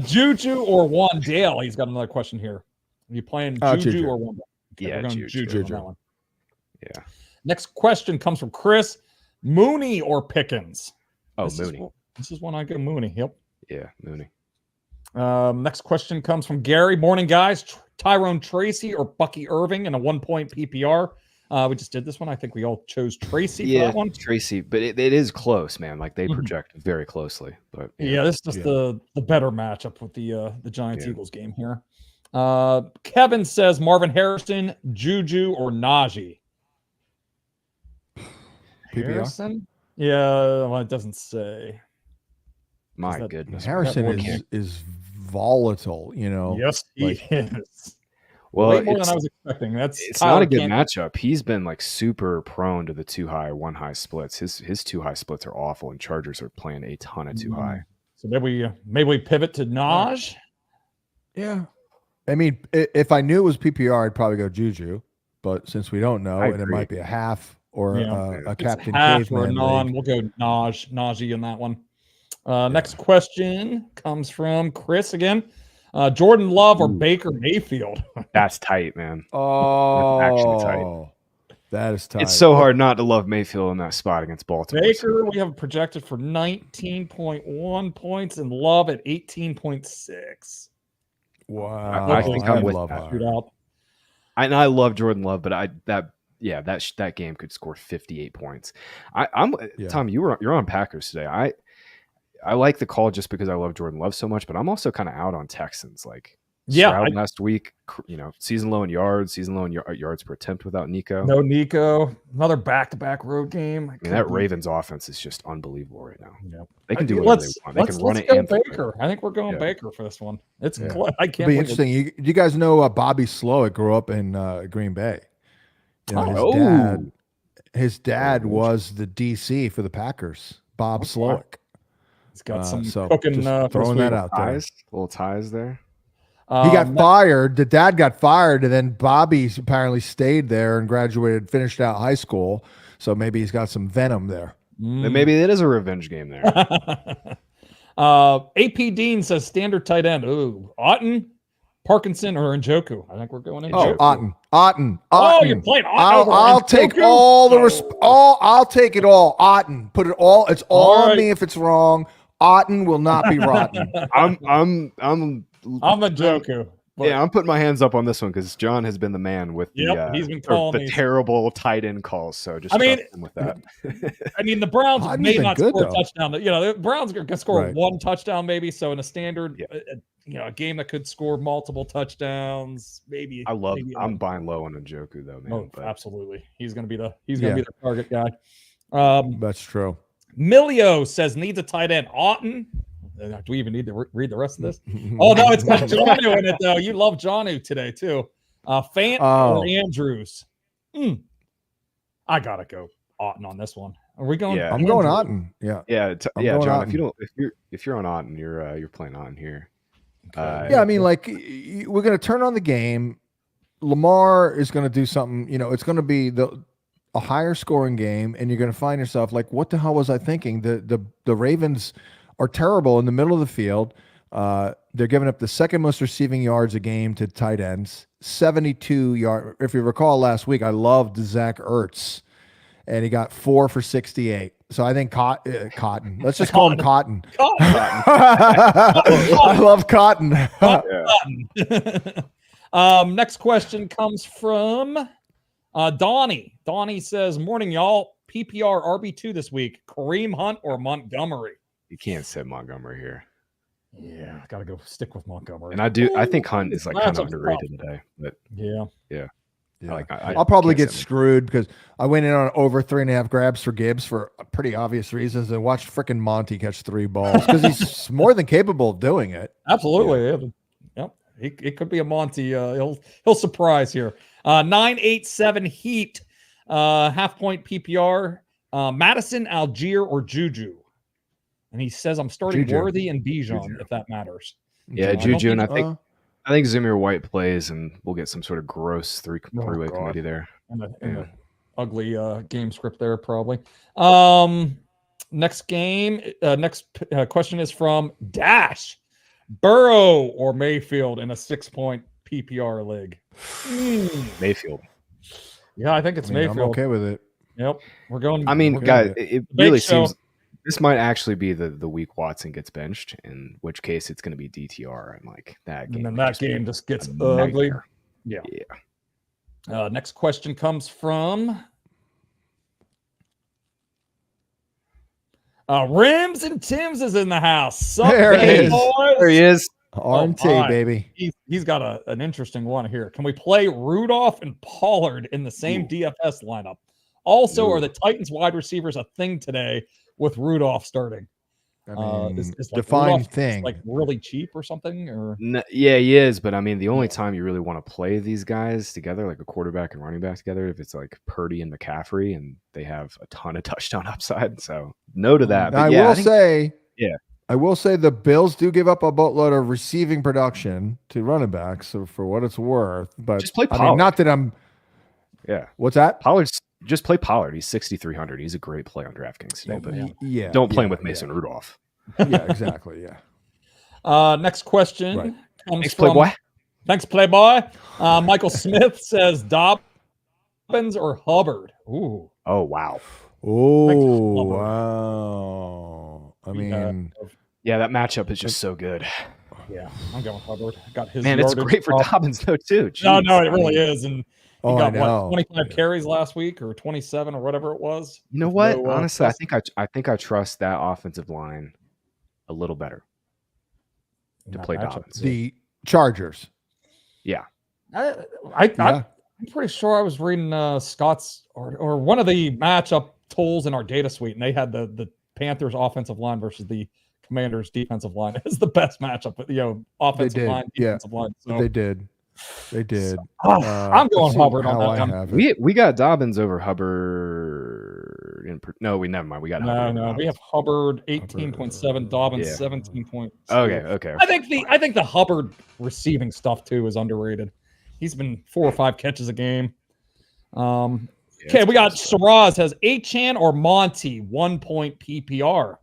S3: Juju or Wandale? He's got another question here. Are you playing Juju or Wandale? Okay,
S4: yeah,
S3: Juju. On that one.
S4: Yeah.
S3: Next question comes from Chris. Mooney or Pickens?
S4: Mooney.
S3: This is one I go Mooney. Yep.
S4: Yeah, Mooney.
S3: Next question comes from Gary. Morning, guys. Tyrone Tracy or Bucky Irving in a 1-point PPR? We just did this one. I think we all chose Tracy for that one.
S4: Tracy, but it is close, man. Like they project very closely. But
S3: this is just the better matchup with the Giants-Eagles game here. Kevin says Marvin Harrison, Juju, or Najee? Harrison? Yeah, well, it doesn't say.
S4: My goodness.
S2: Harrison is volatile,
S3: Yes, he is.
S4: Well,
S3: way more than I was expecting.
S4: It's not a good matchup. He's been like super prone to the 2-high, 1-high splits. His 2-high splits are awful, and Chargers are playing a ton of 2-high.
S3: So maybe we pivot to Naj.
S2: Yeah, I mean, if I knew it was PPR, I'd probably go Juju. But since we don't know, and it might be a half or a captain
S3: half or a
S2: caveman
S3: non,
S2: league.
S3: we'll go Najee in that one. Next question comes from Chris again. Jordan Love or Baker Mayfield?
S4: That's tight, man.
S2: Oh,
S4: that's actually tight.
S2: That is tight.
S4: It's so hard not to love Mayfield in that spot against Baltimore.
S3: Baker, we have projected for 19.1 points and Love at 18.6.
S2: Wow.
S4: I think I'm with that. I love Jordan Love, but that game could score 58 points. Tom, you're on Packers today. I like the call just because I love Jordan Love so much, but I'm also kind of out on Texans. Last week, season low in yards, season low in yards per attempt without Nico.
S3: No Nico. Another back-to-back road game.
S4: That Ravens offense is just unbelievable right now.
S3: Yeah.
S4: They can do whatever they want. They can run it and
S3: Baker. I think we're going Baker for this one. I can't.
S2: It'll be interesting. You guys know Bobby Slowick grew up in Green Bay. His dad was the DC for the Packers. Bob Slowick.
S3: He's got some cooking.
S2: Throwing that out there.
S4: Little ties there.
S2: He got fired. The dad got fired, and then Bobby apparently stayed there and graduated, finished out high school. So maybe he's got some venom there.
S4: And maybe it is a revenge game there.
S3: AP Dean says standard tight end. Ooh, Otten, Parkinson, or Njoku. I think we're going in.
S2: Otten.
S3: Oh, you're playing Otten.
S2: I'll take all the I'll take it all. Otten. Put it all. It's all on me if it's wrong. Otten will not be rotten.
S4: I'm
S3: Njoku.
S4: I'm putting my hands up on this one because John has been the man with
S3: he's been calling
S4: the terrible tight end calls. So just trust him with that.
S3: The Browns may not score a touchdown. The Browns can score one touchdown maybe. So in a standard, a game that could score multiple touchdowns, maybe.
S4: I'm buying low on Njoku though, man.
S3: Absolutely, he's going to be the target guy.
S2: That's true.
S3: Milio says needs a tight end. Otten. Do we even need to read the rest of this? Oh, no, it's got Jonnu in it, though. You love Jonnu today, too. Fant or Andrews? I got to go Otten on this one. Are we going?
S2: I'm going Otten. Yeah.
S4: John,
S2: Otten.
S4: if you're on Otten, you're playing Otten here.
S2: We're going to turn on the game. Lamar is going to do something, it's going to be a higher scoring game, and you're going to find yourself like, what the hell was I thinking? The Ravens are terrible in the middle of the field. They're giving up the second most receiving yards a game to tight ends, 72 yards. If you recall last week, I loved Zach Ertz, and he got 4 for 68. So I think Cotton. Let's just call him Cotton. I love Cotton.
S3: Next question comes from Donnie. Donnie says, "Morning, y'all. PPR RB2 this week. Kareem Hunt or Montgomery?"
S4: You can't sit Montgomery here.
S3: Yeah, gotta go stick with Montgomery.
S4: And I think Hunt is like kind of underrated today. But
S3: yeah.
S2: I'll probably
S4: can't
S2: get
S4: sit
S2: screwed because I went in on over 3.5 grabs for Gibbs for pretty obvious reasons and watched freaking Monty catch 3 balls because he's more than capable of doing it.
S3: Absolutely. Yep. It could be a Monty. He'll surprise here. 987 Heat, half point PPR. Madison, Algier, or Juju. And he says I'm starting
S2: Juju.
S3: Worthy and Bijan if that matters.
S4: Yeah, Juju, and I think Zamir White plays, and we'll get some sort of gross three-way committee there.
S3: And the ugly game script there, probably. Next question is from Dash. Burrow or Mayfield in a 6-point PPR league?
S4: Mayfield.
S3: Yeah, I think it's Mayfield.
S2: I'm okay with it.
S3: Yep, we're going.
S4: I mean, guys, it
S3: Big
S4: really
S3: show.
S4: seems this might actually be the week Watson gets benched, in which case it's going to be DTR, and like that game.
S3: And then that game just gets
S4: a
S3: ugly.
S4: nightmare.
S3: Yeah. Next question comes from Rims and Tim's is in the house. Sup,
S2: There it
S3: big
S2: is.
S3: boys?
S4: There he is.
S2: RMT,
S3: my.
S2: baby.
S3: He's got an interesting one here. Can we play Rudolph and Pollard in the same DFS lineup? Also, are the Titans wide receivers a thing today with Rudolph starting?
S2: I mean,
S3: Is like
S2: define
S3: Rudolph
S2: thing.
S3: like really cheap or something? Or
S4: Yeah, he is. But I mean, the only time you really want to play these guys together, like a quarterback and running back together, if it's like Purdy and McCaffrey, and they have a ton of touchdown upside. So no to that. But
S2: I will say the Bills do give up a boatload of receiving production to running backs, so for what it's worth. But
S4: just play Pollard.
S2: I mean, not that I'm.
S4: Yeah.
S2: What's that?
S4: Just play Pollard. He's 6,300. He's a great play on DraftKings today. But don't play him with Mason Rudolph.
S2: Yeah, exactly. Yeah.
S3: Next question comes
S4: Thanks,
S3: from
S4: Playboy.
S3: Thanks, Playboy. Michael Smith says Dobbins or Hubbard. Ooh.
S4: Oh wow.
S2: Oh wow. I mean,
S4: yeah, that matchup is just so good.
S3: Yeah, I'm going Hubbard. Got his.
S4: Man, it's great for Dobbins though too.
S3: Jeez. No, it really is. And he got
S2: I know.
S3: 25 carries last week or 27 or whatever it was.
S4: You know what? Honestly, I think I trust that offensive line a little better to play Dobbins.
S2: The Chargers.
S4: Yeah.
S3: I'm pretty sure I was reading Scott's or one of the matchup tools in our data suite, and they had the Panthers offensive line versus the Commanders defensive line as the best matchup. Offensive line, defensive line. So
S2: They did.
S3: I'm going Hubbard on that one.
S4: We got Dobbins over Hubbard. Never mind. We got Hubbard.
S3: No. We have Hubbard 18.7, Dobbins 17.2.
S4: Okay.
S3: I think the Hubbard receiving stuff too is underrated. He's been 4 or 5 catches a game. Okay, we got Shiraz has Achan or Monty 1-point PPR.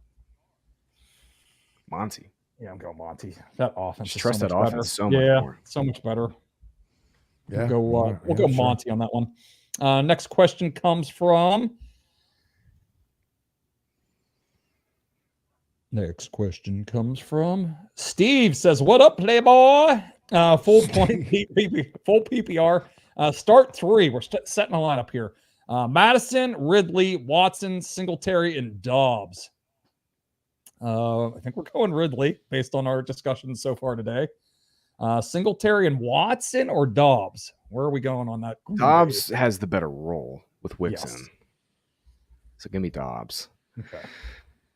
S4: Monty.
S3: Yeah, I'm going Monty. That offense.
S4: Just trust that offense so much more.
S3: So much better.
S2: Yeah,
S3: we'll go Monty on that one. Next question comes from. Steve says, "What up, Playboy? Full PPR. Start 3. We're setting a lineup here. Madison, Ridley, Watson, Singletary, and Dobbs. I think we're going Ridley based on our discussions so far today. Singletary and Watson or Dobbs? Where are we going on that?
S4: Dobbs has the better role with Wixon.
S3: Yes.
S4: So give me Dobbs.
S3: Okay.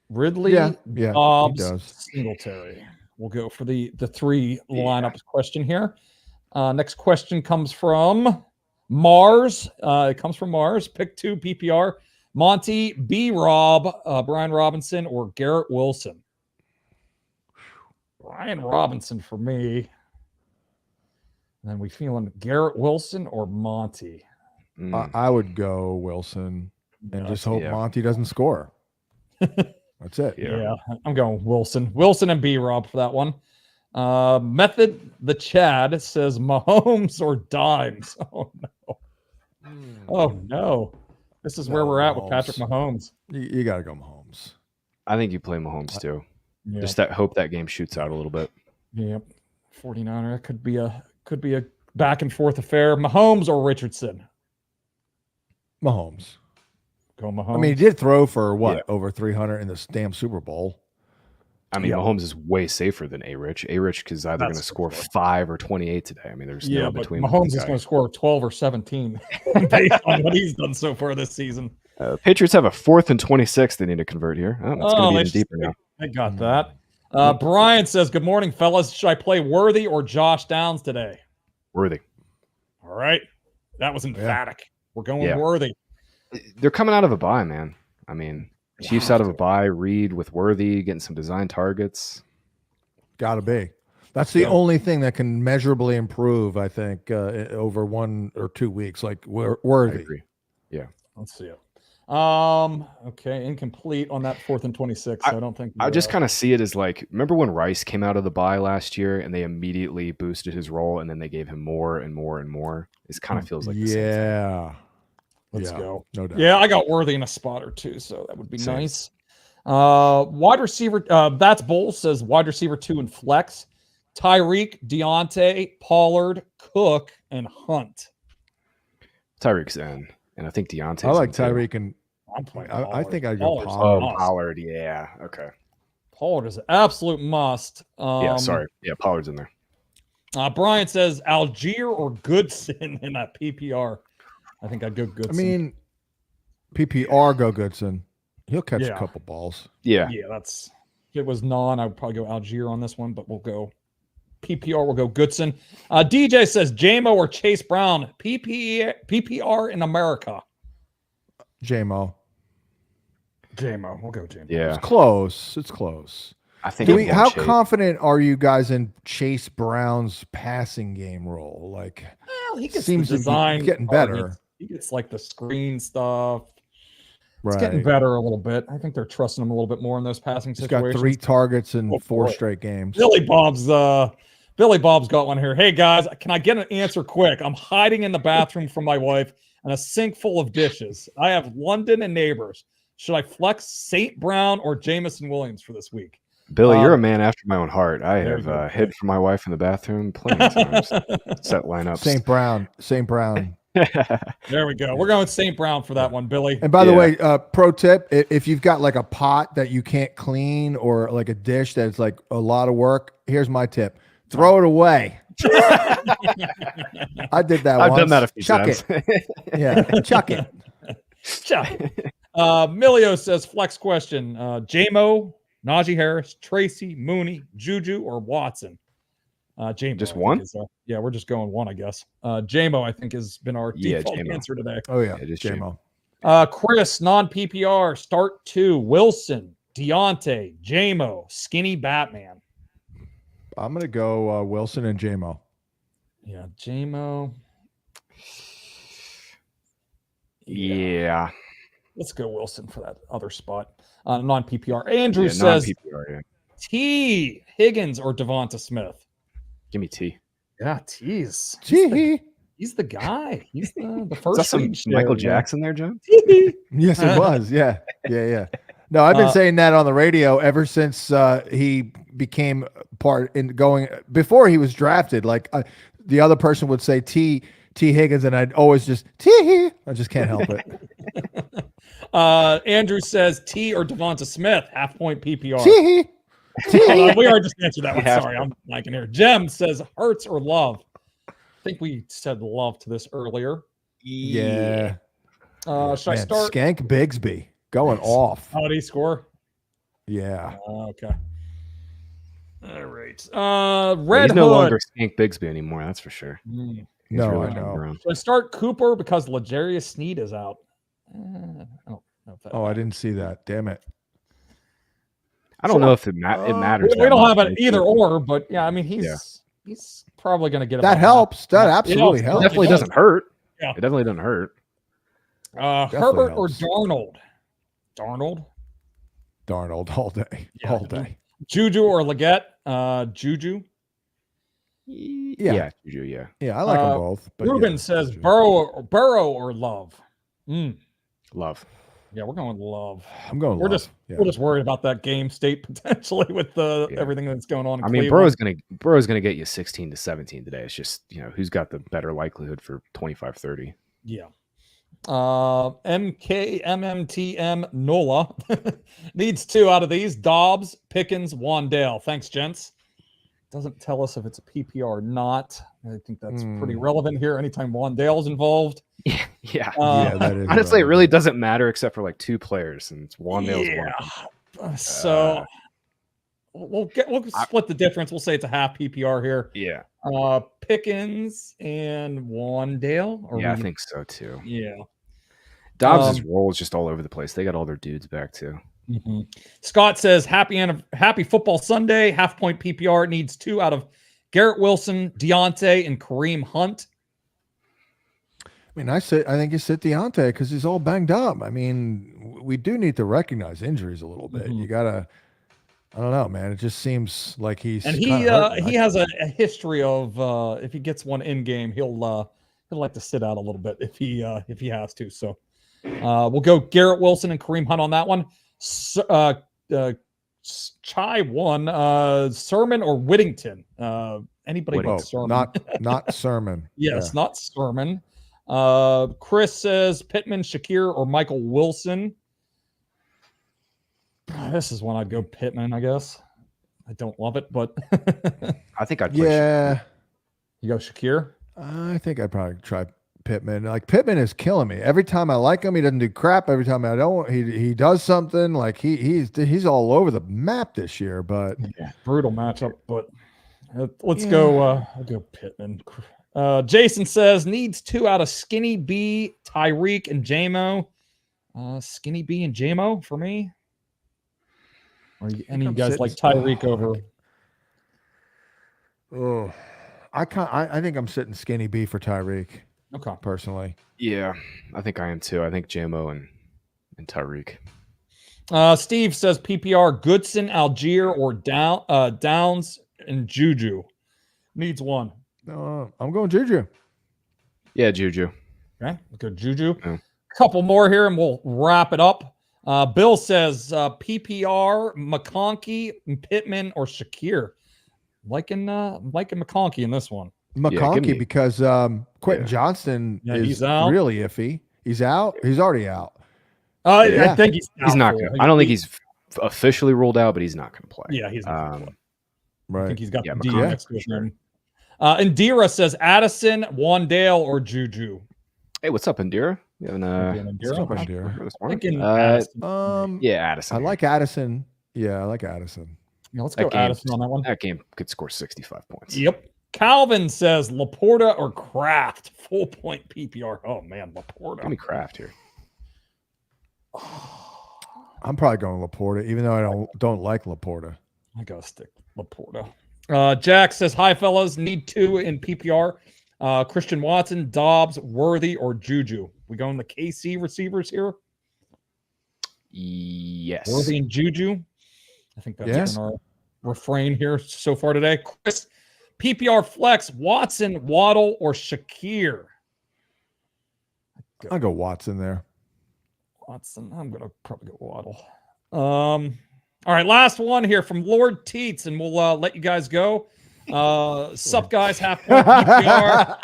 S3: Ridley, Dobbs, Singletary. We'll go for the 3 lineups question here. Next question comes from Mars. It comes from Mars. Pick 2 PPR. Monty, B-Rob, Brian Robinson, or Garrett Wilson? Brian Robinson for me. And then we feeling Garrett Wilson or Monty?
S2: I would go Wilson and just hope Monty doesn't score. That's it.
S3: Yeah, I'm going Wilson. Wilson and B-Rob for that one. Method the Chad says Mahomes or Dimes. Oh no. Oh no. This is where we're at with Patrick Mahomes.
S2: You got to go Mahomes.
S4: I think you play Mahomes too.
S3: Yeah.
S4: Just hope that game shoots out a little bit.
S3: Yep. 49er could be a back and forth affair. Mahomes or Richardson?
S2: Mahomes.
S3: Go Mahomes.
S2: I mean, he did throw for over 300 in this damn Super Bowl.
S4: I mean, Mahomes is way safer than A-Rich. A-Rich is either going to score 5 or 28 today. I mean, there's no between.
S3: Mahomes is going to score 12 or 17 based on what he's done so far this season.
S4: Patriots have a 4th and 26 they need to convert here. That's going to be even deeper now.
S3: I got that. Brian says, good morning, fellas. Should I play Worthy or Josh Downs today?
S4: Worthy.
S3: All right. That was emphatic. We're going Worthy.
S4: They're coming out of a bye, man. I mean, Chiefs out of a bye, Reed with Worthy, getting some design targets.
S2: Gotta be. That's the only thing that can measurably improve, I think, over 1 or 2 weeks. Like Worthy.
S4: I agree. Yeah.
S3: Let's see it. Okay, incomplete on that 4th and 26. I don't think
S4: I just kind of see it as like, remember when Rice came out of the bye last year and they immediately boosted his role and then they gave him more and more and more? It kind of feels like the same thing.
S3: Let's go.
S2: No doubt.
S3: Yeah, I got Worthy in a spot or two, so that would be nice. Wide receiver, that's Bull says wide receiver 2 and flex. Tyreek, Deontay, Pollard, Cook, and Hunt.
S4: Tyreek's in, and I think Deontay's
S2: I like
S4: in too.
S2: Tyreek and
S3: I'm playing
S2: I think I'd go
S3: Pollard's
S2: Pollard.
S3: a must.
S4: Pollard, yeah. Okay.
S3: Pollard is an absolute must.
S4: Yeah, sorry. Yeah, Pollard's in there.
S3: Brian says Algier or Goodson in that PPR. I think I'd go Goodson.
S2: I mean, PPR go Goodson. He'll catch a couple balls.
S4: Yeah.
S3: Yeah, that's if it was I would probably go Algier on this one, but we'll go PPR, we'll go Goodson. DJ says JMO or Chase Brown. PPR in America.
S2: JMO.
S3: We'll go JMO.
S4: Yeah.
S2: It's close. It's close.
S4: I think
S2: how confident are you guys in Chase Brown's passing game role? Like,
S3: well, he gets
S2: seems
S3: the design
S2: to be getting better.
S3: He gets like the screen stuff.
S2: Right.
S3: It's getting better a little bit. I think they're trusting him a little bit more in those passing situations.
S2: He's got 3 targets in 4 straight games.
S3: Billy Bob's got one here. Hey guys, can I get an answer quick? I'm hiding in the bathroom from my wife and a sink full of dishes. I have London and neighbors. Should I flex St. Brown or Jamison Williams for this week?
S4: Billy, you're a man after my own heart. I have hid from my wife in the bathroom plenty of times. Set lineups.
S2: St. Brown.
S3: There we go. We're going St. Brown for that one, Billy.
S2: And by the way, pro tip, if you've got like a pot that you can't clean or like a dish that's like a lot of work, here's my tip. Throw it away. I did that once.
S4: I've done that a few
S2: times. Yeah, chuck it.
S3: Chuck it. Milio says, flex question. JMO, Najee Harris, Tracy, Mooney, Juju, or Watson? JMO.
S4: Just one?
S3: Yeah, we're just going one, I guess. JMO, I think, has been our default answer today.
S2: Oh, yeah.
S4: Just
S2: JMO.
S3: Chris, non-PPR, start 2. Wilson, Deontay, JMO, Skinny Batman.
S2: I'm going to go Wilson and JMO.
S3: Yeah, JMO.
S4: Yeah.
S3: Let's go Wilson for that other spot. Non-PPR. Andrew says
S4: non-PPR,
S3: T. Higgins or Devonta Smith.
S4: Give me T.
S3: Yeah, T's.
S2: T.
S3: He's the guy. He's the first.
S4: Is that some Michael Jackson there, John?
S2: Yes, it was. Yeah. No, I've been saying that on the radio ever since he became part in going before he was drafted. Like the other person would say T Higgins, and I'd always just T. I just can't help it.
S3: Andrew says T or Devonta Smith, half point PPR.
S2: T.
S3: We already just answered that one. Sorry, I'm blanking here. Jem says Hurts or Love. I think we said Love to this earlier.
S2: Yeah.
S3: Should I start?
S2: Skank Bigsby going off.
S3: How did he score?
S2: Yeah.
S3: Okay. All right. Red
S4: He's no
S3: Hood.
S4: longer Skank Bigsby anymore. That's for sure.
S2: No,
S4: really
S2: I know.
S3: Should I start Cooper because L'Jarius Sneed is out? I don't know if that
S2: I didn't see that. Damn it.
S4: I don't know if it matters.
S3: We don't have an either or, but yeah, I mean he's probably going to get
S2: that helps. That absolutely helps.
S4: It definitely doesn't hurt.
S3: Yeah.
S4: It definitely doesn't hurt.
S3: Herbert
S2: helps.
S3: or Darnold?
S2: Darnold all day.
S3: Yeah.
S2: All day.
S3: Juju or Leggett? Juju.
S2: Yeah.
S4: Juju, yeah.
S2: Yeah, I like them both. But
S3: Ruben says Burrow or Love.
S4: Love.
S3: Yeah, we're going Love.
S2: I'm going
S3: We're
S2: Love.
S3: we're just worried about that game state potentially with everything that's going on. In
S4: Burrow's
S3: Cleveland.
S4: gonna get you 16 to 17 today. It's just who's got the better likelihood for 25-30.
S3: Yeah. MKMMTM Nola needs 2 out of these. Dobbs, Pickens, Wandale. Thanks, gents. Doesn't tell us if it's a PPR or not. I think that's pretty relevant here. Anytime Wandale's involved.
S4: Yeah.
S2: Yeah, that is
S4: honestly, it really doesn't matter except for like 2 players, and it's Wandale's one.
S3: So we'll split the difference. We'll say it's a half PPR here.
S4: Yeah.
S3: Pickens and Wandale.
S4: I think so too.
S3: Yeah.
S4: Dobbs' role is just all over the place. They got all their dudes back too.
S3: Mm-hmm. Scott says, happy football Sunday. Half point PPR needs 2 out of Garrett Wilson, Deontay, and Kareem Hunt.
S2: I mean, I think you sit Deontay because he's all banged up. I mean, we do need to recognize injuries a little bit. You gotta, I don't know, man. It just seems like he's
S3: he has a history of if he gets one in game, he'll like to sit out a little bit if he has to. So we'll go Garrett Wilson and Kareem Hunt on that one. Chai won Sermon or Whittington. Anybody but Sermon?
S2: Not Sermon.
S3: Yes, not Sermon. Chris says Pittman, Shakir, or Michael Wilson. This is one I'd go Pittman, I guess. I don't love it, but
S4: I think I'd play Shakir.
S3: You go Shakir?
S2: I think I'd probably try Pittman. Like, Pittman is killing me. Every time I like him, he doesn't do crap. Every time I don't, he does something. Like he's all over the map this year. But
S3: brutal matchup. But let's go. I'll go Pittman. Jason says needs 2 out of Skinny B, Tyreek, and JMO. Skinny B and JMO for me. Or any of you guys like Tyreek over?
S2: Oh, I think I'm sitting Skinny B for Tyreek.
S3: Okay,
S2: personally.
S4: Yeah, I think I am too. I think JMO and Tyreek.
S3: Steve says PPR Goodson, Algier, or Downs and Juju. Needs 1.
S2: I'm going Juju.
S4: Yeah, Juju.
S3: Okay, go Juju.
S4: Yeah.
S3: Couple more here, and we'll wrap it up. Bill says PPR McConkey, Pittman, or Shakir. Liking McConkey in this one.
S2: McConkey because Quentin Johnston is really iffy. He's out. He's already out.
S3: I think he's
S4: not going to. I don't think he's officially ruled out, but he's not going to play.
S3: Yeah, he's not going to play.
S2: Right.
S3: I think he's got the D next to his name. Indira says Addison, Wandale, or Juju.
S4: Hey, what's up, Indira? You having
S2: Indira?
S4: Yeah, Addison.
S2: I like Addison. Yeah, I like Addison.
S3: Yeah, let's go Addison on that one.
S4: That game could score 65 points.
S3: Yep. Calvin says Laporta or Kraft, full point PPR. Oh man, Laporta.
S4: Give me Kraft here.
S2: I'm probably going Laporta, even though I don't like Laporta.
S3: I gotta stick Laporta. Jack says, "Hi fellas, need 2 in PPR. Christian Watson, Dobbs, Worthy, or Juju. We going the KC receivers here?
S4: Yes.
S3: Worthy and Juju. I think that's been our refrain here so far today. Chris, PPR flex, Watson, Waddle, or Shakir?
S2: I'll go Watson there.
S3: Watson. I'm going to probably go Waddle. All right, last one here from Lord Teets, and we'll let you guys go. Sup, guys? Half point PPR.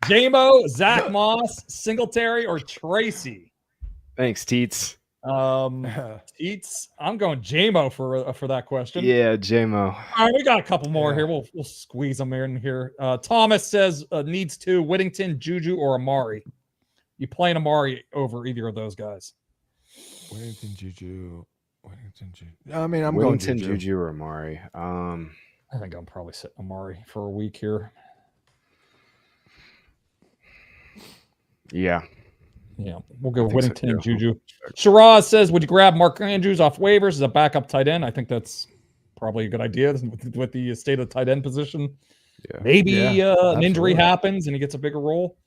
S3: JMO, Zach Moss, Singletary, or Tracy?
S4: Thanks, Teets.
S3: Teets, I'm going JMO for that question.
S4: Yeah, JMO.
S3: All right, we got a couple more here. We'll squeeze them in here. Thomas says needs 2: Whittington, Juju, or Amari. You playing Amari over either of those guys?
S2: Whittington, Juju. I mean, I'm
S4: Whittington,
S2: going
S4: Juju, or Amari.
S3: I think I'm probably sitting Amari for a week here.
S4: Yeah.
S3: Yeah, we'll go Whittington and Juju. Shiraz says, would you grab Mark Andrews off waivers as a backup tight end? I think that's probably a good idea with the state of the tight end position. Yeah. Maybe an injury happens and he gets a bigger role.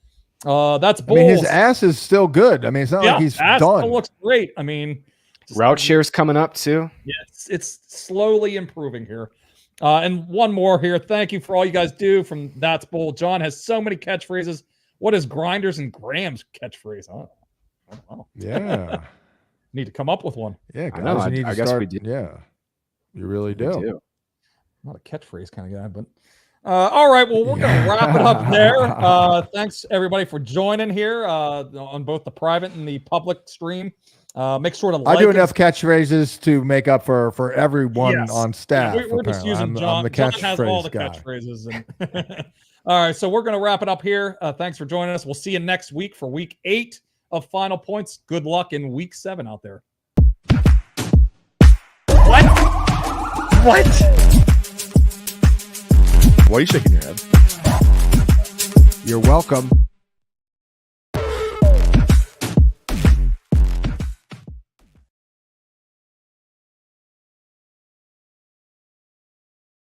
S3: That's Bulls.
S2: I mean, his ass is still good. I mean, it's not like he's
S3: ass
S2: done.
S3: Still looks great. I mean,
S4: route share's coming up too.
S3: Yeah, it's slowly improving here. And one more here. Thank you for all you guys do from That's Bull. John has so many catchphrases. What is Grinders and Grams catchphrase? Huh? Oh,
S2: Yeah.
S3: need to come up with one.
S2: Yeah,
S4: I know,
S2: guys, you need
S4: I
S2: to
S4: guess we
S2: start.
S4: do.
S2: Yeah, you really
S4: We
S2: do.
S4: do.
S3: Not a catchphrase kind of guy, but all right. Well, we're going to wrap it up there. Thanks everybody for joining here on both the private and the public stream. Make sure to
S2: I
S3: like
S2: do
S3: and
S2: enough catchphrases to make up for everyone
S3: Yes.
S2: on staff.
S3: Yeah, we're just using
S2: apparently.
S3: John.
S2: I'm the
S3: John has all the
S2: guy.
S3: catchphrases. And all right, so we're going to wrap it up here. Thanks for joining us. We'll see you next week for week 8 of Final Points. Good luck in week 7 out there.
S1: What? Why are you shaking your head?
S2: You're welcome.